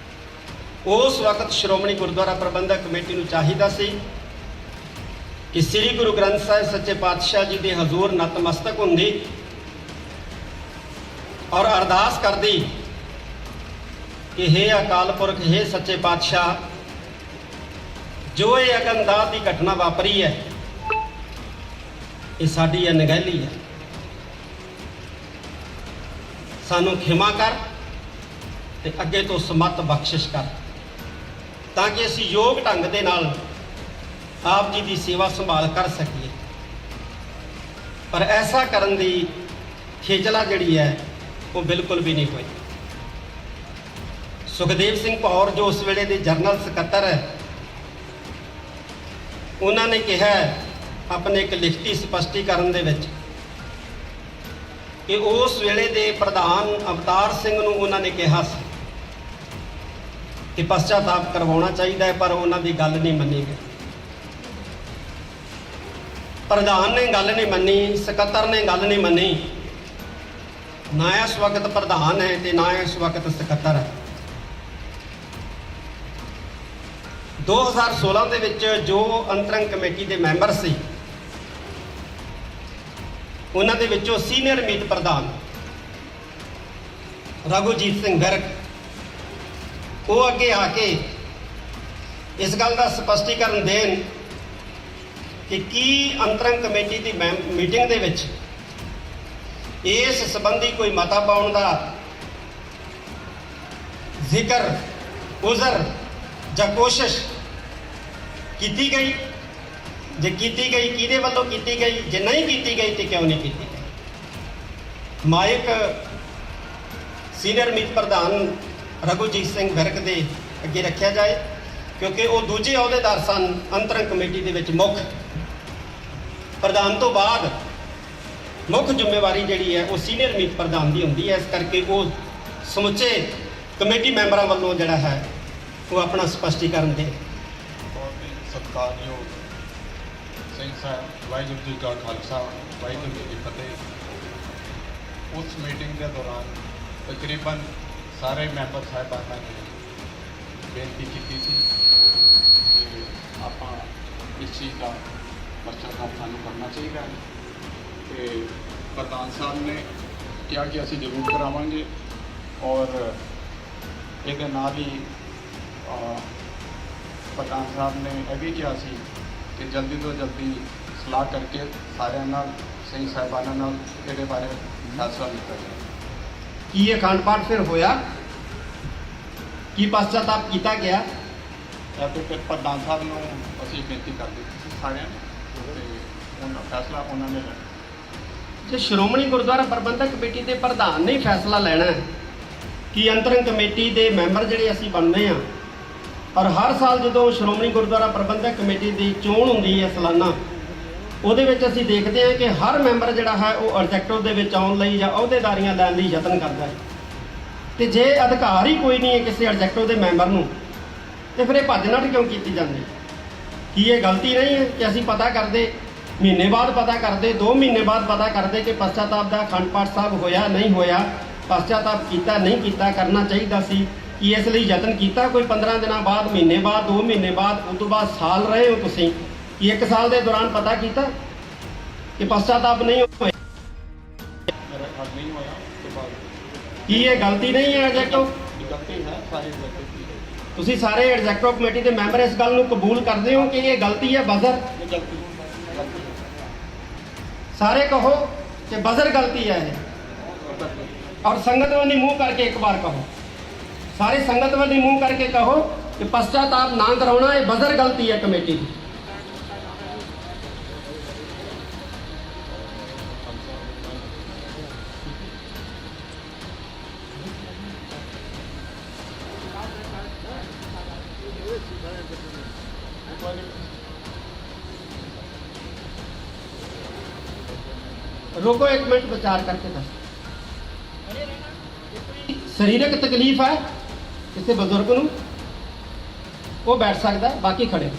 ਉਸ ਵਕਤ ਸ਼੍ਰੋਮਣੀ ਗੁਰਦੁਆਰਾ ਪ੍ਰਬੰਧਕ ਕਮੇਟੀ ਨੂੰ ਚਾਹੀਦਾ ਸੀ ਕਿ ਸ੍ਰੀ ਗੁਰੂ ਗ੍ਰੰਥ ਸਾਹਿਬ ਸੱਚੇ ਪਾਤਸ਼ਾਹ ਜੀ ਦੇ ਹਜ਼ੂਰ ਨਤਮਸਤਕ ਹੁੰਦੀ ਔਰ ਅਰਦਾਸ ਕਰਦੀ ਕਿ हे ਅਕਾਲ ਪੁਰਖ, हे ਸੱਚੇ ਪਾਤਸ਼ਾਹ, ਜੋ ਇਹ ਅਗਨਦਾਹ ਦੀ ਘਟਨਾ ਵਾਪਰੀ ਹੈ, ਇਹ ਸਾਡੀ ਅਣਗਹਿਲੀ ਹੈ, ਸਾਨੂੰ ਖਿਮਾ ਕਰ ਤੇ ਅੱਗੇ ਤੋਂ ਸਮਤ ਬਖਸ਼ਿਸ਼ ਕਰ, ਤਾਂ ਕਿ ਅਸੀਂ ਯੋਗ ਢੰਗ ਦੇ ਨਾਲ ਆਪ ਜੀ ਦੀ ਸੇਵਾ ਸੰਭਾਲ ਕਰ ਸਕੀਏ। ਪਰ ਐਸਾ ਕਰਨ ਦੀ ਖੇਚਲਾ ਜਿਹੜੀ ਹੈ ਉਹ ਬਿਲਕੁਲ ਵੀ ਨਹੀਂ ਹੋਈ। ਸੁਖਦੇਵ ਸਿੰਘ ਭੌਰ, ਜੋ ਉਸ ਵੇਲੇ ਦੇ ਜਨਰਲ ਸਕੱਤਰ ਹੈ, ਉਹਨਾਂ ਨੇ ਕਿਹਾ ਆਪਣੇ ਇੱਕ ਲਿਖਤੀ ਸਪਸ਼ਟੀਕਰਨ ਦੇ ਵਿੱਚ ਕਿ ਉਸ ਵੇਲੇ ਦੇ ਪ੍ਰਧਾਨ ਅਵਤਾਰ ਸਿੰਘ ਨੂੰ ਉਹਨਾਂ ਨੇ ਕਿਹਾ ਸੀ ਕਿ ਪਛਤਾਪ ਕਰਵਾਉਣਾ ਚਾਹੀਦਾ ਹੈ, ਪਰ ਉਹਨਾਂ ਦੀ ਗੱਲ ਨਹੀਂ ਮੰਨੀ ਗਈ। ਪ੍ਰਧਾਨ ਨੇ ਗੱਲ ਨਹੀਂ ਮੰਨੀ, ਸਕੱਤਰ ਨੇ ਗੱਲ ਨਹੀਂ ਮੰਨੀ। ਨਾ ਇਸ ਵਕਤ ਪ੍ਰਧਾਨ ਹੈ ਤੇ ਨਾ ਇਸ ਵਕਤ ਸਕੱਤਰ ਹੈ। 2016 ਦੇ ਵਿੱਚ ਜੋ ਅੰਤਰੰਗ ਕਮੇਟੀ ਦੇ ਮੈਂਬਰ ਸੀ, ਉਹਨਾਂ ਦੇ ਵਿੱਚੋਂ ਸੀਨੀਅਰ ਮੀਤ ਪ੍ਰਧਾਨ ਰਘੂਜੀਤ ਸਿੰਘ ਵਿਰਕ, ਉਹ ਅੱਗੇ ਆ ਕੇ ਇਸ ਗੱਲ ਦਾ ਸਪਸ਼ਟੀਕਰਨ ਦੇਣ ਕਿ ਕੀ ਅੰਤਰੰਗ ਕਮੇਟੀ ਦੀ ਮੀਟਿੰਗ ਦੇ ਵਿੱਚ ਇਸ ਸੰਬੰਧੀ ਕੋਈ ਮਤਾ ਪਾਉਣ ਦਾ ਜ਼ਿਕਰ, ਉਜ਼ਰ ਜਾਂ ਕੋਸ਼ਿਸ਼ ਕੀਤੀ ਗਈ। ਜੇ ਕੀਤੀ ਗਈ, ਕਿਹਦੇ ਵੱਲੋਂ ਕੀਤੀ ਗਈ? ਜੇ ਨਹੀਂ ਕੀਤੀ ਗਈ ਤੇ ਕਿਉਂ ਨਹੀਂ ਕੀਤੀ ਗਈ? ਮਾਇਕ ਸੀਨੀਅਰ ਮੀਤ ਪ੍ਰਧਾਨ ਰਘੂਜੀਤ ਸਿੰਘ ਵਿਰਕ ਦੇ ਅੱਗੇ ਰੱਖਿਆ ਜਾਏ, ਕਿਉਂਕਿ ਉਹ ਦੂਜੇ ਅਹੁਦੇਦਾਰ ਸਨ ਅੰਤਰੰਗ ਕਮੇਟੀ ਦੇ ਵਿੱਚ। ਮੁੱਖ ਪ੍ਰਧਾਨ ਤੋਂ ਬਾਅਦ ਮੁੱਖ ਜ਼ਿੰਮੇਵਾਰੀ ਜਿਹੜੀ ਹੈ ਉਹ ਸੀਨੀਅਰ ਮੀਤ ਪ੍ਰਧਾਨ ਦੀ ਹੁੰਦੀ ਹੈ। ਇਸ ਕਰਕੇ ਉਹ ਸਮੁੱਚੇ ਕਮੇਟੀ ਮੈਂਬਰਾਂ ਵੱਲੋਂ ਜਿਹੜਾ ਹੈ ਉਹ ਆਪਣਾ ਸਪਸ਼ਟੀਕਰਨ ਦੇ। ਬਹੁਤ ਹੀ ਸਤਿਕਾਰਯੋਗ ਸਿੰਘ ਸਾਹਿਬ, ਵਾਹਿਗੁਰੂ ਜੀ ਕਾ ਖਾਲਸਾ, ਵਾਹਿਗੁਰੂ ਜੀ ਕੀ ਫਤਿਹ। ਉਸ ਮੀਟਿੰਗ ਦੇ ਦੌਰਾਨ ਤਕਰੀਬਨ ਸਾਰੇ ਮੈਂਬਰ ਸਾਹਿਬਾਨਾਂ ਨੇ ਬੇਨਤੀ ਕੀਤੀ ਸੀ ਕਿ ਆਪਾਂ ਇਸ ਚੀਜ਼ ਦਾ ਪਛਤਾਵਾ ਸਾਨੂੰ ਕਰਨਾ ਚਾਹੀਦਾ ਹੈ ਤੇ ਪ੍ਰਧਾਨ ਸਾਹਿਬ ਨੇ ਕਿਹਾ ਕਿ ਅਸੀਂ ਜ਼ਰੂਰ ਕਰਾਵਾਂਗੇ ਔਰ ਇਹਦੇ ਨਾਲ ਹੀ ਪ੍ਰਧਾਨ ਸਾਹਿਬ ਨੇ ਇਹ ਵੀ ਕਿਹਾ ਸੀ ਕਿ ਜਲਦੀ ਤੋਂ ਜਲਦੀ ਸਲਾਹ ਕਰਕੇ ਸਾਰਿਆਂ ਨਾਲ ਸਿੰਘ ਸਾਹਿਬਾਨਾਂ ਨਾਲ ਇਹਦੇ ਬਾਰੇ ਫੈਸਲਾ ਲਿੱਤਾ ਜਾਏ। ਕੀ ਇਹ ਅਖੰਡ ਪਾਠ ਫਿਰ ਹੋਇਆ? ਕੀ ਪਛਤਾਪ ਕੀਤਾ ਗਿਆ? ਤੇ ਫਿਰ ਪ੍ਰਧਾਨ ਸਾਹਿਬ ਨੂੰ ਅਸੀਂ ਬੇਨਤੀ ਕਰ ਦਿੱਤੀ ਸੀ ਸਾਰਿਆਂ ਨੂੰ ਤੇ ਉਹਨਾਂ ਫੈਸਲਾ ਉਹਨਾਂ ਨੇ ਲਿਆ। ਜੇ ਸ਼੍ਰੋਮਣੀ ਗੁਰਦੁਆਰਾ ਪ੍ਰਬੰਧਕ ਕਮੇਟੀ ਦੇ ਪ੍ਰਧਾਨ ਨੇ ਹੀ ਫੈਸਲਾ ਲੈਣਾ ਹੈ ਕਿ ਅੰਤਰੰਗ ਕਮੇਟੀ ਦੇ ਮੈਂਬਰ ਜਿਹੜੇ ਅਸੀਂ ਬਣਦੇ ਹਾਂ, ਔਰ ਹਰ ਸਾਲ ਜਦੋਂ ਸ਼੍ਰੋਮਣੀ ਗੁਰਦੁਆਰਾ ਪ੍ਰਬੰਧਕ ਕਮੇਟੀ ਦੀ ਚੋਣ ਹੁੰਦੀ ਹੈ ਸਾਲਾਨਾ, ਉਹਦੇ ਵਿੱਚ ਅਸੀਂ ਦੇਖਦੇ ਹਾਂ ਕਿ ਹਰ ਮੈਂਬਰ ਜਿਹੜਾ ਹੈ ਉਹ ਐਗਜ਼ੈਕਟਿਵ ਦੇ ਵਿੱਚ ਆਉਣ ਲਈ ਜਾਂ ਅਹੁਦੇਦਾਰੀਆਂ ਲੈਣ ਲਈ ਯਤਨ ਕਰਦਾ ਹੈ। ਤੇ ਜੇ ਅਧਿਕਾਰ ਹੀ ਕੋਈ ਨਹੀਂ ਹੈ ਕਿਸੇ ਐਗਜ਼ੈਕਟਿਵ ਦੇ ਮੈਂਬਰ ਨੂੰ, ਤੇ ਫਿਰ ਇਹ ਭੱਜ ਨੱਠ ਕਿਉਂ ਕੀਤੀ ਜਾਂਦੀ? ਕੀ ਇਹ ਗਲਤੀ ਨਹੀਂ ਹੈ ਕਿ ਅਸੀਂ ਪਤਾ ਕਰਦੇ, ਮਹੀਨੇ ਬਾਅਦ ਪਤਾ ਕਰਦੇ, 2 ਮਹੀਨੇ ਬਾਅਦ ਪਤਾ ਕਰਦੇ ਕਿ ਪਛਤਾਪ ਦਾ ਅਖੰਡ ਪਾਠ ਸਾਹਿਬ ਹੋਇਆ ਨਹੀਂ ਹੋਇਆ, ਪਛਤਾਪ ਕੀਤਾ ਨਹੀਂ ਕੀਤਾ, ਕਰਨਾ ਚਾਹੀਦਾ ਸੀ ਕਿ ਇਸ ਲਈ ਯਤਨ ਕੀਤਾ ਕੋਈ 15 ਦਿਨਾਂ ਬਾਅਦ, ਮਹੀਨੇ ਬਾਅਦ, 2 ਮਹੀਨੇ ਬਾਅਦ, ਉਸ ਤੋਂ ਬਾਅਦ ਸਾਲ ਰਹੇ ਹੋ ਤੁਸੀਂ, ਕਿ 1 ਸਾਲ ਦੇ ਦੌਰਾਨ ਪਤਾ ਕੀਤਾ ਕਿ ਪਛਤਾਪ ਨਹੀਂ ਹੋਇਆ? ਮੇਰਾ ਖਿਆਲ ਨਹੀਂ ਹੋਇਆ ਉਸ ਤੋਂ ਬਾਅਦ ਕੀ ਇਹ ਗਲਤੀ ਨਹੀਂ ਹੈ ਐਗਜ਼ੈਕਟਿਵ? ਗਲਤੀ ਹੈ ਸਾਰੀ ਗਲਤੀ ਤੁਸੀਂ ਸਾਰੇ ਐਗਜ਼ੈਕਟਿਵ ਕਮੇਟੀ ਦੇ ਮੈਂਬਰ ਇਸ ਗੱਲ ਨੂੰ ਕਬੂਲ ਕਰਦੇ ਹੋ ਕਿ ਇਹ ਗਲਤੀ ਹੈ? ਬਜ਼ਰ ਗਲਤੀ ਸਾਰੇ ਕਹੋ ਕਿ ਬਜ਼ਰ ਗਲਤੀ ਹੈ ਇਹ, ਔਰ ਸੰਗਤ ਵੱਲ ਮੂੰਹ ਕਰਕੇ ਇੱਕ ਵਾਰ ਕਹੋ, ਸਾਰੇ ਸੰਗਤ ਵੱਲ ਮੂੰਹ ਕਰਕੇ ਕਹੋ ਕਿ ਪਛਤਾਪ ਨਾ ਕਰਾਉਣਾ ਇਹ ਬਜ਼ਰ ਗਲਤੀ ਹੈ ਕਮੇਟੀ ਦੀ। रोको 1 मिनट विचार करके दस। शरीरक तकलीफ है किसी बुजुर्ग नूं, वो बैठ सकता है, बाकी खड़े।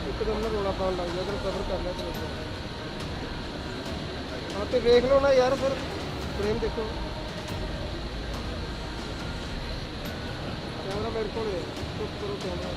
एकदम ना रोला पान लग जाए कवर कर लिया चलो। हाँ तो देख लो ना यार, फिर फ्रेम देखो, कैमरा मेरे को करो कैमरा।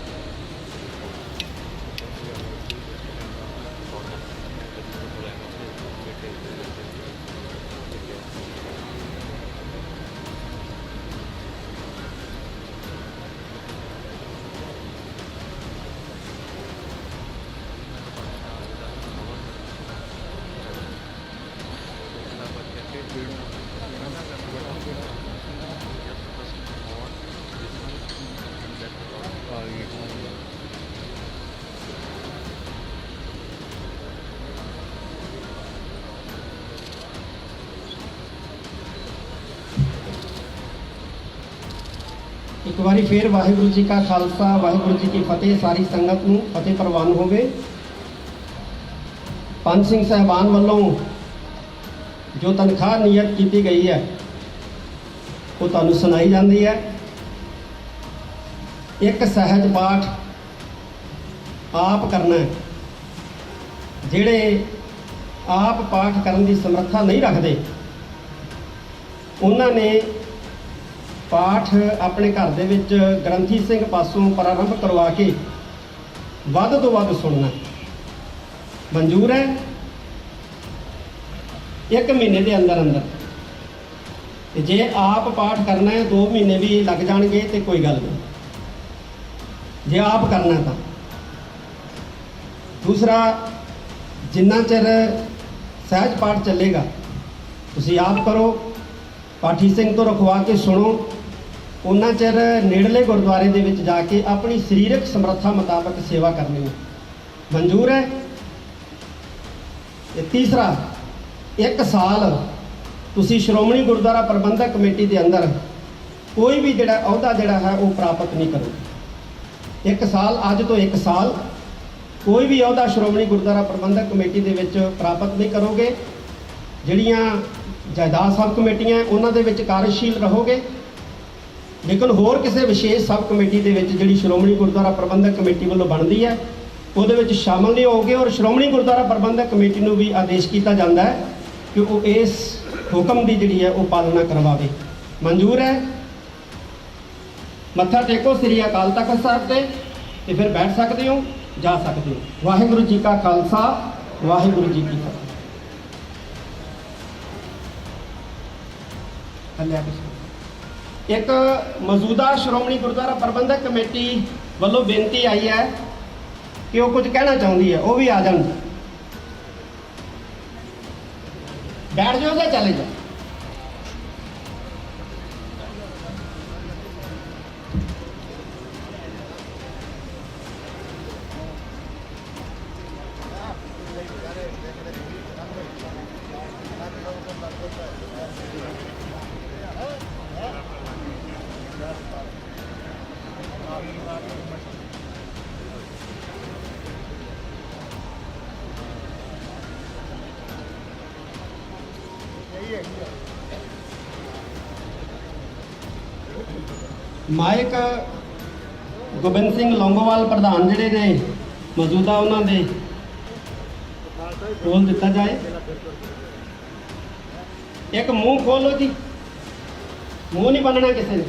एक बारी फिर वाहिगुरु जी का खालसा वाहिगुरु जी की फतेह। सारी संगत नूं फतेह प्रवान होवे। पंच सिंह साहबान वालों जो तनख्वाह नियत की गई है वो तुहानूं सुनाई जाती है। एक सहज पाठ आप करना है। जिहड़े आप पाठ करने की समर्था नहीं रखते उन्होंने पाठ अपने घर दे विच ग्रंथी सिंह पासों प्रारंभ करवा के वध तो वध सुनना मंजूर है। 1 महीने के अंदर अंदर जे आप पाठ करना है 2 महीने भी लग जाएंगे तो कोई गल नहीं। जे आप करना तो ਦੂਸਰਾ, ਜਿੰਨਾ ਚਿਰ ਸਹਿਜ ਪਾਠ ਚੱਲੇਗਾ ਤੁਸੀਂ ਆਪ ਕਰੋ, ਪਾਠੀ ਸਿੰਘ ਤੋਂ ਰਖਵਾ ਕੇ ਸੁਣੋ, ਉਹਨਾਂ ਚਿਰ ਨੇੜਲੇ ਗੁਰਦੁਆਰੇ ਦੇ ਵਿੱਚ ਜਾ ਕੇ ਆਪਣੀ ਸਰੀਰਕ ਸਮਰੱਥਾ ਮੁਤਾਬਕ ਸੇਵਾ ਕਰਨੀ ਹੈ। ਮਨਜ਼ੂਰ ਹੈ? ਤੇ ਤੀਸਰਾ, 1 ਸਾਲ ਤੁਸੀਂ ਸ਼੍ਰੋਮਣੀ ਗੁਰਦੁਆਰਾ ਪ੍ਰਬੰਧਕ ਕਮੇਟੀ ਦੇ ਅੰਦਰ ਕੋਈ ਵੀ ਜਿਹੜਾ ਅਹੁਦਾ ਜਿਹੜਾ ਹੈ ਉਹ ਪ੍ਰਾਪਤ ਨਹੀਂ ਕਰੋਗੇ। 1 ਸਾਲ, ਅੱਜ ਤੋਂ 1 ਸਾਲ ਕੋਈ ਵੀ ਅਹੁਦਾ ਸ਼੍ਰੋਮਣੀ ਗੁਰਦੁਆਰਾ ਪ੍ਰਬੰਧਕ ਕਮੇਟੀ ਦੇ ਵਿੱਚ ਪ੍ਰਾਪਤ ਨਹੀਂ ਕਰੋਗੇ। ਜਿਹੜੀਆਂ ਜਾਇਦਾਦ ਸਬ ਕਮੇਟੀਆਂ ਉਹਨਾਂ ਦੇ ਵਿੱਚ ਕਾਰਜਸ਼ੀਲ ਰਹੋਗੇ, ਲੇਕਿਨ ਹੋਰ ਕਿਸੇ ਵਿਸ਼ੇਸ਼ ਸਬ ਕਮੇਟੀ ਦੇ ਵਿੱਚ ਜਿਹੜੀ ਸ਼੍ਰੋਮਣੀ ਗੁਰਦੁਆਰਾ ਪ੍ਰਬੰਧਕ ਕਮੇਟੀ ਵੱਲੋਂ ਬਣਦੀ ਹੈ ਉਹਦੇ ਵਿੱਚ ਸ਼ਾਮਲ ਨਹੀਂ ਹੋਗੇ। ਔਰ ਸ਼੍ਰੋਮਣੀ ਗੁਰਦੁਆਰਾ ਪ੍ਰਬੰਧਕ ਕਮੇਟੀ ਨੂੰ ਵੀ ਆਦੇਸ਼ ਕੀਤਾ ਜਾਂਦਾ ਹੈ ਕਿ ਉਹ ਇਸ ਹੁਕਮ ਦੀ ਜਿਹੜੀ ਹੈ ਉਹ ਪਾਲਣਾ ਕਰਵਾਵੇ। ਮਨਜ਼ੂਰ ਹੈ? ਮੱਥਾ ਟੇਕੋ ਸ੍ਰੀ ਅਕਾਲ ਤਖਤ ਸਾਹਿਬ ਤੇ ਫਿਰ ਬੈਠ ਸਕਦੇ ਹੋ, ਜਾ ਸਕਦੇ ਹੋ। ਵਾਹਿਗੁਰੂ ਜੀ ਕਾ ਖਾਲਸਾ, ਵਾਹਿਗੁਰੂ ਜੀ ਕੀ ਫਤਿਹ। ਇੱਕ ਮੌਜੂਦਾ ਸ਼੍ਰੋਮਣੀ ਗੁਰਦੁਆਰਾ ਪ੍ਰਬੰਧਕ ਕਮੇਟੀ ਵੱਲੋਂ ਬੇਨਤੀ ਆਈ ਹੈ ਕਿ ਉਹ ਕੁਝ ਕਹਿਣਾ ਚਾਹੁੰਦੀ ਹੈ, ਉਹ ਵੀ ਆ ਜਾਣ। ਬੈਠ ਜਾਓ ਜਾਂ ਚਲੇ ਜਾਓ। ਮਾਇਕ ਗੋਬਿੰਦ ਸਿੰਘ ਲੌਂਗੋਵਾਲ ਪ੍ਰਧਾਨ ਜਿਹੜੇ ਨੇ ਮੌਜੂਦਾ, ਉਹਨਾਂ ਦੇ ਕੋਲ ਦਿੱਤਾ ਜਾਏ। ਇੱਕ ਮੂੰਹ ਖੋਲੋ ਜੀ, ਮੂੰਹ ਨਹੀਂ ਬੰਨਣਾ ਕਿਸੇ ਨੇ।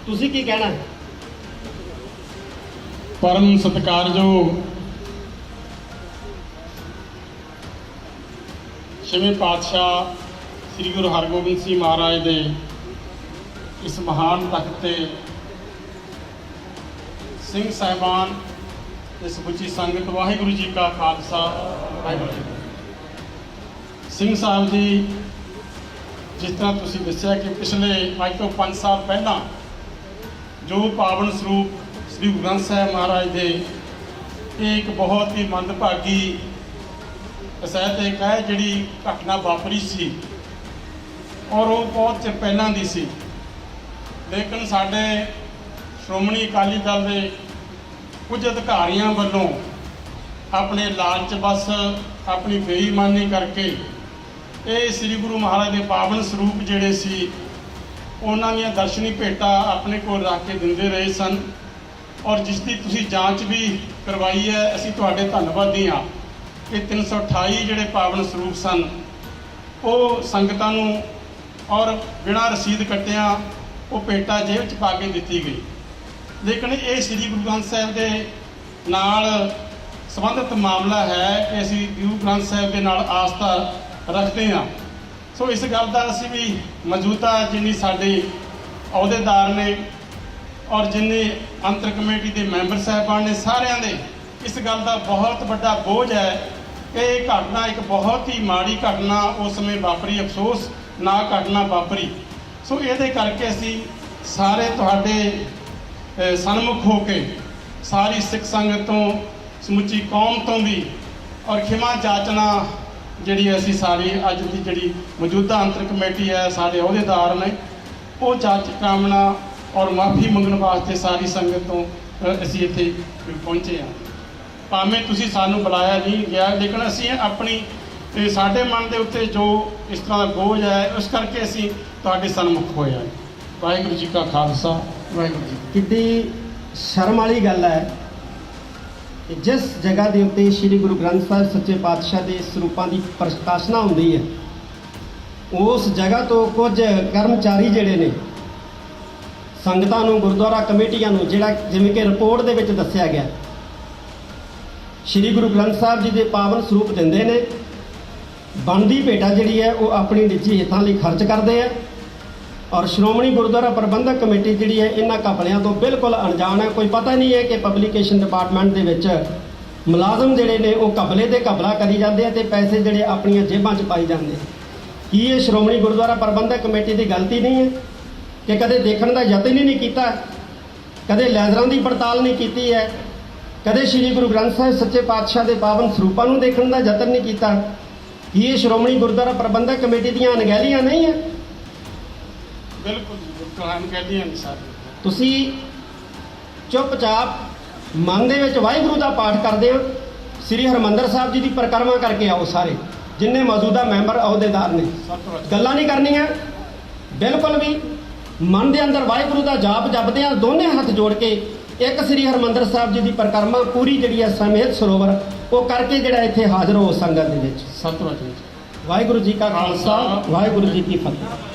ਤੁਸੀਂ ਕੀ ਕਹਿਣਾ? ਪਰਮ ਸਤਿਕਾਰਯੋਗ ਛੇਵੇਂ ਪਾਤਸ਼ਾਹ ਸ੍ਰੀ ਗੁਰੂ ਹਰਗੋਬਿੰਦ ਸਿੰਘ ਮਹਾਰਾਜ ਦੇ ਇਸ ਮਹਾਨ ਤਖਤ ਤੇ ਸਿੰਘ ਸਾਹਿਬਾਨ ਤੇ ਸਮੁੱਚੀ ਸੰਗਤ, ਵਾਹਿਗੁਰੂ ਜੀ ਕਾ ਖਾਲਸਾ, ਵਾਹਿਗੁਰੂ ਜੀ ਕੀ ਫਤਿਹ। ਸਿੰਘ ਸਾਹਿਬ ਜੀ, ਜਿਸ ਤਰ੍ਹਾਂ ਤੁਸੀਂ ਦੱਸਿਆ ਕਿ ਪਿਛਲੇ ਅੱਜ ਤੋਂ 5 ਸਾਲ ਪਹਿਲਾਂ ਜੋ ਪਾਵਨ ਸਰੂਪ ਸ੍ਰੀ ਗੁਰੂ ਗ੍ਰੰਥ ਸਾਹਿਬ ਮਹਾਰਾਜ ਦੇ ਇਹ ਇੱਕ ਬਹੁਤ ਹੀ ਮੰਦਭਾਗੀ ਸਹਿਤ ਹੈ ਜਿਹੜੀ ਘਟਨਾ ਵਾਪਰੀ ਸੀ, ਔਰ ਉਹ ਬਹੁਤ ਚਿਰ ਪਹਿਲਾਂ ਦੀ ਸੀ। ਲੇਕਿਨ ਸਾਡੇ ਸ਼੍ਰੋਮਣੀ ਅਕਾਲੀ ਦਲ ਦੇ ਕੁਝ ਅਧਿਕਾਰੀਆਂ ਵੱਲੋਂ ਆਪਣੇ ਲਾਲਚ ਬਸ, ਆਪਣੀ ਬੇਈਮਾਨੀ ਕਰਕੇ ਇਹ ਸ੍ਰੀ ਗੁਰੂ ਮਹਾਰਾਜ ਦੇ ਪਾਵਨ ਸਰੂਪ ਜਿਹੜੇ ਸੀ ਉਹਨਾਂ ਦੀਆਂ ਦਰਸ਼ਨੀ ਭੇਟਾਂ ਆਪਣੇ ਕੋਲ ਰੱਖ ਕੇ ਦਿੰਦੇ ਰਹੇ ਸਨ। ਔਰ ਜਿਸ ਦੀ ਤੁਸੀਂ ਜਾਂਚ ਵੀ ਕਰਵਾਈ ਹੈ, ਅਸੀਂ ਤੁਹਾਡੇ ਧੰਨਵਾਦੀ ਹਾਂ ਕਿ 328 ਜਿਹੜੇ ਪਾਵਨ ਸਰੂਪ ਸਨ ਉਹ ਸੰਗਤਾਂ ਨੂੰ ਔਰ ਬਿਨਾਂ ਰਸੀਦ ਕੱਟਿਆਂ ਉਹ ਭੇਟਾ ਜੇਬ 'ਚ ਪਾ ਕੇ ਦਿੱਤੀ ਗਈ। ਲੇਕਿਨ ਇਹ ਸ੍ਰੀ ਗੁਰੂ ਗ੍ਰੰਥ ਸਾਹਿਬ ਦੇ ਨਾਲ ਸੰਬੰਧਿਤ ਮਾਮਲਾ ਹੈ ਕਿ ਅਸੀਂ ਗੁਰੂ ਗ੍ਰੰਥ ਸਾਹਿਬ ਦੇ ਨਾਲ ਆਸਥਾ ਰੱਖਦੇ ਹਾਂ। ਸੋ ਇਸ ਗੱਲ ਦਾ ਅਸੀਂ ਵੀ ਮੌਜੂਦਾ ਜਿੰਨੀ ਸਾਡੇ ਅਹੁਦੇਦਾਰ ਨੇ ਔਰ ਜਿੰਨੇ ਅੰਤਰ ਕਮੇਟੀ ਦੇ ਮੈਂਬਰ ਸਾਹਿਬਾਨ ਨੇ, ਸਾਰਿਆਂ ਦੇ ਇਸ ਗੱਲ ਦਾ ਬਹੁਤ ਵੱਡਾ ਬੋਝ ਹੈ ਕਿ ਇਹ ਘਟਨਾ ਇੱਕ ਬਹੁਤ ਹੀ ਮਾੜੀ ਘਟਨਾ ਉਸ ਸਮੇਂ ਵਾਪਰੀ, ਅਫਸੋਸ ਨਾ ਘਟਨਾ ਵਾਪਰੀ। ਸੋ ਇਹਦੇ ਕਰਕੇ ਅਸੀਂ ਸਾਰੇ ਤੁਹਾਡੇ ਸਨਮੁਖ ਹੋ ਕੇ ਸਾਰੀ ਸਿੱਖ ਸੰਗਤ ਤੋਂ, ਸਮੁੱਚੀ ਕੌਮ ਤੋਂ ਵੀ ਔਰ ਖਿਮਾ ਜਾਚਨਾ ਜਿਹੜੀ ਅਸੀਂ ਸਾਰੀ ਅੱਜ ਦੀ ਜਿਹੜੀ ਮੌਜੂਦਾ ਅੰਤਰ ਕਮੇਟੀ ਹੈ, ਸਾਡੇ ਅਹੁਦੇਦਾਰ ਨੇ, ਉਹ ਜਾਚ ਕਾਮਨਾ ਔਰ ਮਾਫੀ ਮੰਗਣ ਵਾਸਤੇ ਸਾਰੀ ਸੰਗਤ ਤੋਂ ਅਸੀਂ ਇੱਥੇ ਪਹੁੰਚੇ ਹਾਂ। ਭਾਵੇਂ ਤੁਸੀਂ ਸਾਨੂੰ ਬੁਲਾਇਆ ਨਹੀਂ ਗਿਆ, ਲੇਕਿਨ ਅਸੀਂ ਆਪਣੀ ਸਾਡੇ ਮਨ ਦੇ ਉੱਤੇ ਜੋ ਇਸ ਤਰ੍ਹਾਂ ਦਾ ਬੋਝ ਹੈ, ਉਸ ਕਰਕੇ ਅਸੀਂ ਤੁਹਾਡੇ ਸਨਮੁਖ ਹੋਏ ਹਾਂ। ਵਾਹਿਗੁਰੂ ਜੀ ਕਾ ਖਾਲਸਾ, ਵਾਹਿਗੁਰੂ ਜੀ। ਕਿੱਡੀ ਸ਼ਰਮ ਵਾਲੀ ਗੱਲ ਹੈ ਕਿ ਜਿਸ ਜਗ੍ਹਾ ਦੇ ਉੱਤੇ ਸ੍ਰੀ ਗੁਰੂ ਗ੍ਰੰਥ ਸਾਹਿਬ ਸੱਚੇ ਪਾਤਸ਼ਾਹ ਦੇ ਸਰੂਪਾਂ ਦੀ ਪ੍ਰਕਾਸ਼ਨਾ ਹੁੰਦੀ ਹੈ, ਉਸ ਜਗ੍ਹਾ ਤੋਂ ਕੁਝ ਕਰਮਚਾਰੀ ਜਿਹੜੇ ਨੇ ਸੰਗਤਾਂ ਨੂੰ, ਗੁਰਦੁਆਰਾ ਕਮੇਟੀਆਂ ਨੂੰ, ਜਿਹੜਾ ਜਿਵੇਂ ਕਿ ਰਿਪੋਰਟ ਦੇ ਵਿੱਚ ਦੱਸਿਆ ਗਿਆ, ਸ੍ਰੀ ਗੁਰੂ ਗ੍ਰੰਥ ਸਾਹਿਬ ਜੀ ਦੇ ਪਾਵਨ ਸਰੂਪ ਦਿੰਦੇ ਨੇ, ਬਣਦੀ ਭੇਟਾ ਜਿਹੜੀ ਹੈ ਉਹ ਆਪਣੀ ਨਿੱਜੀ ਹਿੱਤਾਂ ਲਈ ਖਰਚ ਕਰਦੇ ਆ, ਔਰ ਸ਼੍ਰੋਮਣੀ ਗੁਰਦੁਆਰਾ ਪ੍ਰਬੰਧਕ ਕਮੇਟੀ ਜਿਹੜੀ ਹੈ ਇਹਨਾਂ ਘਪਲਿਆਂ ਤੋਂ ਬਿਲਕੁਲ ਅਣਜਾਣ ਹੈ। ਕੋਈ ਪਤਾ ਨਹੀਂ ਹੈ ਕਿ ਪਬਲਿਕੇਸ਼ਨ ਡਿਪਾਰਟਮੈਂਟ ਦੇ ਵਿੱਚ ਮੁਲਾਜ਼ਮ ਜਿਹੜੇ ਨੇ ਉਹ ਘਪਲੇ ਤੇ ਘਪਲਾ ਕਰੀ ਜਾਂਦੇ ਆ ਤੇ ਪੈਸੇ ਜਿਹੜੇ ਆਪਣੀਆਂ ਜੇਬਾਂ 'ਚ ਪਾਈ ਜਾਂਦੇ ਆ। ਕੀ ਇਹ ਸ਼੍ਰੋਮਣੀ ਗੁਰਦੁਆਰਾ ਪ੍ਰਬੰਧਕ ਕਮੇਟੀ ਦੀ ਗਲਤੀ ਨਹੀਂ ਹੈ ਕਿ ਕਦੇ ਦੇਖਣ ਦਾ ਯਤਨ ਹੀ ਨਹੀਂ ਕੀਤਾ, ਕਦੇ ਲੈਜ਼ਰਾਂ ਦੀ ਪੜਤਾਲ ਨਹੀਂ ਕੀਤੀ ਹੈ, ਕਦੇ ਸ੍ਰੀ ਗੁਰੂ ਗ੍ਰੰਥ ਸਾਹਿਬ ਸੱਚੇ ਪਾਤਸ਼ਾਹ ਦੇ ਪਾਵਨ ਸਰੂਪਾਂ ਨੂੰ ਦੇਖਣ ਦਾ ਯਤਨ ਨਹੀਂ ਕੀਤਾ? ਕੀ ਇਹ ਸ਼੍ਰੋਮਣੀ ਗੁਰਦੁਆਰਾ ਪ੍ਰਬੰਧਕ ਕਮੇਟੀ ਦੀਆਂ ਅਣਗਹਿਲੀਆਂ ਨਹੀਂ ਹੈ? ਬਿਲਕੁਲ ਜੀ, ਬਿਲਕੁਲ ਹਨ ਕਹਿੰਦੀਆਂ ਨਹੀਂ ਸਰ। ਤੁਸੀਂ ਚੁੱਪਚਾਪ ਮਨ ਦੇ ਵਿੱਚ ਵਾਹਿਗੁਰੂ ਦਾ ਪਾਠ ਕਰਦੇ ਹੋ, ਸ੍ਰੀ ਹਰਿਮੰਦਰ ਸਾਹਿਬ ਜੀ ਦੀ ਪਰਿਕਰਮਾ ਕਰਕੇ ਆਓ। ਸਾਰੇ ਜਿੰਨੇ ਮੌਜੂਦਾ ਮੈਂਬਰ ਅਹੁਦੇਦਾਰ ਨੇ ਗੱਲਾਂ ਨਹੀਂ ਕਰਨੀਆਂ, ਬਿਲਕੁਲ ਵੀ ਮਨ ਦੇ ਅੰਦਰ ਵਾਹਿਗੁਰੂ ਦਾ ਜਾਪ ਜਪਦੇ ਆ, ਦੋਨੇ ਹੱਥ ਜੋੜ ਕੇ ਇੱਕ ਸ੍ਰੀ ਹਰਿਮੰਦਰ ਸਾਹਿਬ ਜੀ ਦੀ ਪਰਿਕਰਮਾ ਪੂਰੀ ਜਿਹੜੀ ਹੈ ਸਮੇਤ ਸਰੋਵਰ ਉਹ ਕਰਕੇ ਜਿਹੜਾ ਇੱਥੇ ਹਾਜ਼ਰ ਹੋ ਸੰਗਤ ਦੇ ਵਿੱਚ। ਸਤਿਵਾਦ ਜੀ। ਵਾਹਿਗੁਰੂ ਜੀ ਕਾ ਖਾਲਸਾ, ਵਾਹਿਗੁਰੂ ਜੀ ਕੀ ਫਤਿਹ।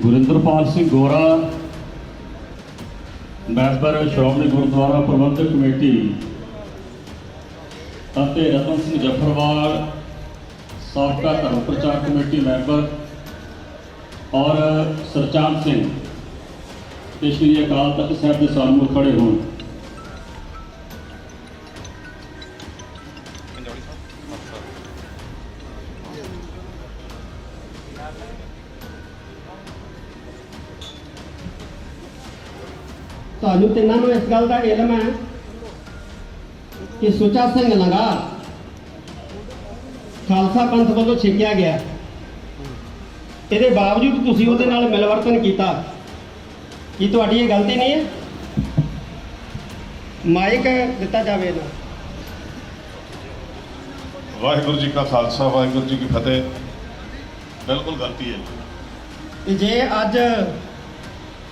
ਗੁਰਿੰਦਰਪਾਲ ਸਿੰਘ ਗੋਰਾ, ਮੈਂਬਰ ਸ਼੍ਰੋਮਣੀ ਗੁਰਦੁਆਰਾ ਪ੍ਰਬੰਧਕ ਕਮੇਟੀ, ਅਤੇ ਰਤਨ ਸਿੰਘ ਜਫਰਵਾਲ, ਸਾਬਕਾ ਧਰਮ ਪ੍ਰਚਾਰ ਕਮੇਟੀ ਮੈਂਬਰ, ਔਰ ਸਰਚਾਂਦ ਸਿੰਘ ਤੇ ਸ਼੍ਰੀ ਅਕਾਲ ਤਖਤ ਸਾਹਿਬ ਦੇ ਸਾਹਮਣੇ ਖੜੇ ਹੋਣ। ਤੁਹਾਨੂੰ ਤਿੰਨਾਂ ਨੂੰ ਇਸ ਗੱਲ ਦਾ ਇਲਮ ਹੈ ਕਿ ਸੁੱਚਾ ਸਿੰਘ ਲੰਗਾਹ ਖਾਲਸਾ ਪੰਥ ਵੱਲੋਂ ਛੇਕਿਆ ਗਿਆ, ਇਹਦੇ ਬਾਵਜੂਦ ਤੁਸੀਂ ਉਹਦੇ ਨਾਲ ਮਿਲਵਰਤਨ ਕੀਤਾ। ਕੀ ਤੁਹਾਡੀ ਇਹ ਗਲਤੀ ਨਹੀਂ ਹੈ? ਮਾਈਕ ਦਿੱਤਾ ਜਾਵੇ ਇਹਨੂੰ। ਵਾਹਿਗੁਰੂ ਜੀ ਕਾ ਖਾਲਸਾ ਵਾਹਿਗੁਰੂ ਜੀ ਕੀ ਫਤਿਹ। ਬਿਲਕੁਲ ਗਲਤੀ ਹੈ। ਤੇ ਜੇ ਅੱਜ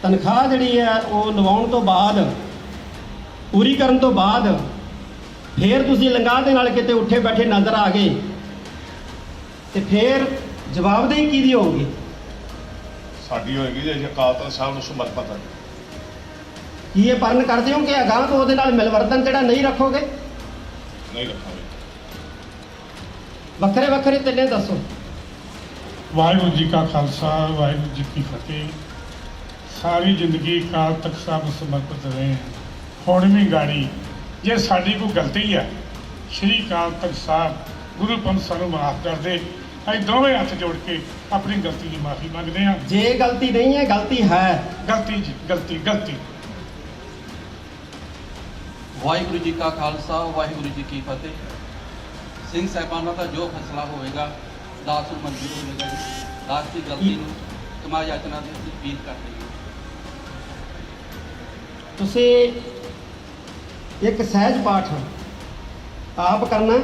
ਤਨਖਾਹ ਜਿਹੜੀ ਹੈ ਉਹ ਲਵਾਉਣ ਤੋਂ ਬਾਅਦ, ਪੂਰੀ ਕਰਨ ਤੋਂ ਬਾਅਦ ਫੇਰ ਤੁਸੀਂ ਲੰਗਾਹ ਦੇ ਨਾਲ ਕਿਤੇ ਉੱਠੇ ਬੈਠੇ ਨਜ਼ਰ ਆ ਗਏ ਤੇ ਫੇਰ ਜਵਾਬਦੇਹੀ ਕਿਹਦੀ ਹੋਊਗੀ? ਸਾਡੀ ਹੋਏਗੀ ਜੇ ਅਕਾਲ ਤਖਤ ਸਾਹਿਬ ਨੂੰ ਸਮਰਪਿਤ ਹੈ। ਕੀ ਇਹ ਪਰਨ ਕਰਦੇ ਹੋ ਕਿ ਅਗਾਂਹ ਤੋਂ ਉਹਦੇ ਨਾਲ ਮਿਲਵਰਤਨ ਜਿਹੜਾ ਨਹੀਂ ਰੱਖੋਗੇ? ਨਹੀਂ ਰੱਖਾਂਗੇ। ਵੱਖਰੇ ਵੱਖਰੇ ਤਿੰਨੇ ਦੱਸੋ। ਵਾਹਿਗੁਰੂ ਜੀ ਕਾ ਖਾਲਸਾ, ਵਾਹਿਗੁਰੂ ਜੀ ਕੀ ਫਤਿਹ। ਸਾਰੀ ਜ਼ਿੰਦਗੀ ਅਕਾਲ ਤਖਤ ਸਾਹਿਬ ਨੂੰ ਸਮਰਪਿਤ ਰਹੇ ਹਾਂ। ਹੁਣ ਵੀ ਗਾੜੀ ਜੇ ਸਾਡੀ ਕੋਈ ਗਲਤੀ ਹੈ, ਸ਼੍ਰੀ ਅਕਾਲ ਤਖਤ ਸਾਹਿਬ ਗੁਰੂ ਪੰਥ ਸਾਨੂੰ ਮਾਫ ਕਰ ਦੇ। ਅਸੀਂ ਦੋਵੇਂ ਹੱਥ ਜੋੜ ਕੇ ਆਪਣੀ ਗਲਤੀ ਦੀ ਮਾਫੀ ਮੰਗਦੇ ਹਾਂ। ਜੇ ਗਲਤੀ ਨਹੀਂ ਹੈ, ਗਲਤੀ ਹੈ। ਗਲਤੀ ਜੀ, ਗਲਤੀ। ਵਾਹਿਗੁਰੂ ਜੀ ਕਾ ਖਾਲਸਾ, ਵਾਹਿਗੁਰੂ ਜੀ ਕੀ ਫਤਿਹ। ਸਿੰਘ ਸਾਹਿਬਾਨਾਂ ਦਾ ਜੋ ਫੈਸਲਾ ਹੋਵੇਗਾ ਦਾਸ ਨੂੰ ਮਨਜ਼ੂਰ ਹੋਵੇਗਾ ਜੀ। ਦਾਸ ਦੀ ਗਲਤੀ ਨੂੰ ਕਮਾ ਯਾਚਨਾ ਦੀ ਅਸੀਂ ਅਪੀਲ ਕਰਦੇ ਹਾਂ। ਤੁਸੀਂ ਇੱਕ ਸਹਿਜ ਪਾਠ ਆਪ ਕਰਨਾ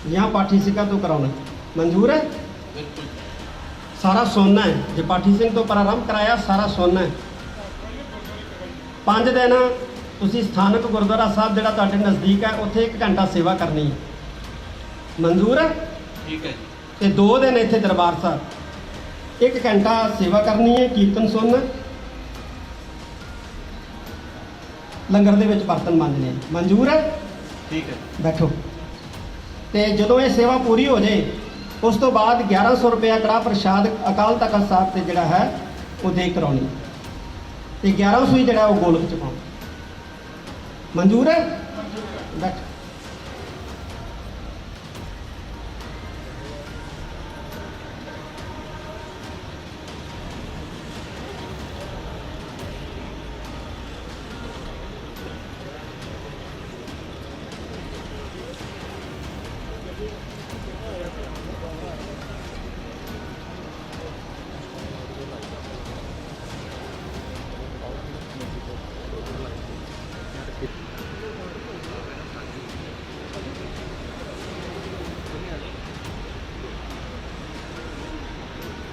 ਜਾਂ ਪਾਠੀ ਸਿੰਘਾਂ ਤੋਂ ਕਰਾਉਣਾ ਮਨਜ਼ੂਰ ਹੈ? ਬਿਲਕੁਲ। ਸਾਰਾ ਸੁਣਨਾ ਹੈ। ਜੇ ਪਾਠੀ ਸਿੰਘ ਤੋਂ ਪ੍ਰਾਰੰਭ ਕਰਾਇਆ, ਸਾਰਾ ਸੁਣਨਾ ਹੈ। 5 ਦਿਨ ਤੁਸੀਂ ਸਥਾਨਕ ਗੁਰਦੁਆਰਾ ਸਾਹਿਬ ਜਿਹੜਾ ਤੁਹਾਡੇ ਨਜ਼ਦੀਕ ਹੈ ਉੱਥੇ 1 ਘੰਟਾ ਸੇਵਾ ਕਰਨੀ ਹੈ। ਮਨਜ਼ੂਰ ਹੈ? ਠੀਕ ਹੈ ਜੀ। ਤੇ 2 ਦਿਨ ਇੱਥੇ ਦਰਬਾਰ ਸਾਹਿਬ 1 ਘੰਟਾ ਸੇਵਾ ਕਰਨੀ ਹੈ, ਕੀਰਤਨ ਸੁਣਨਾ, ਲੰਗਰ ਦੇ ਵਿੱਚ ਬਰਤਨ ਮਾਂਜਣੇ। ਮਨਜ਼ੂਰ ਹੈ? ਠੀਕ ਹੈ। ਬੈਠੋ। ਤੇ ਜਦੋਂ ਇਹ ਸੇਵਾ ਪੂਰੀ ਹੋ ਜਾਏ ਉਸ ਤੋਂ ਬਾਅਦ 1100 ਰੁਪਇਆ ਕੜਾਹ ਪ੍ਰਸ਼ਾਦ ਅਕਾਲ ਤਖਤ ਸਾਹਿਬ ਤੇ ਜਿਹੜਾ ਹੈ ਉਹ ਦੇ ਕਰਾਉਣੀ ਤੇ 1100 ਹੀ ਜਿਹੜਾ ਉਹ ਗੋਲਕ ਚ ਪਾਉਣਾ। ਮਨਜ਼ੂਰ ਹੈ? ਬੈਠੋ।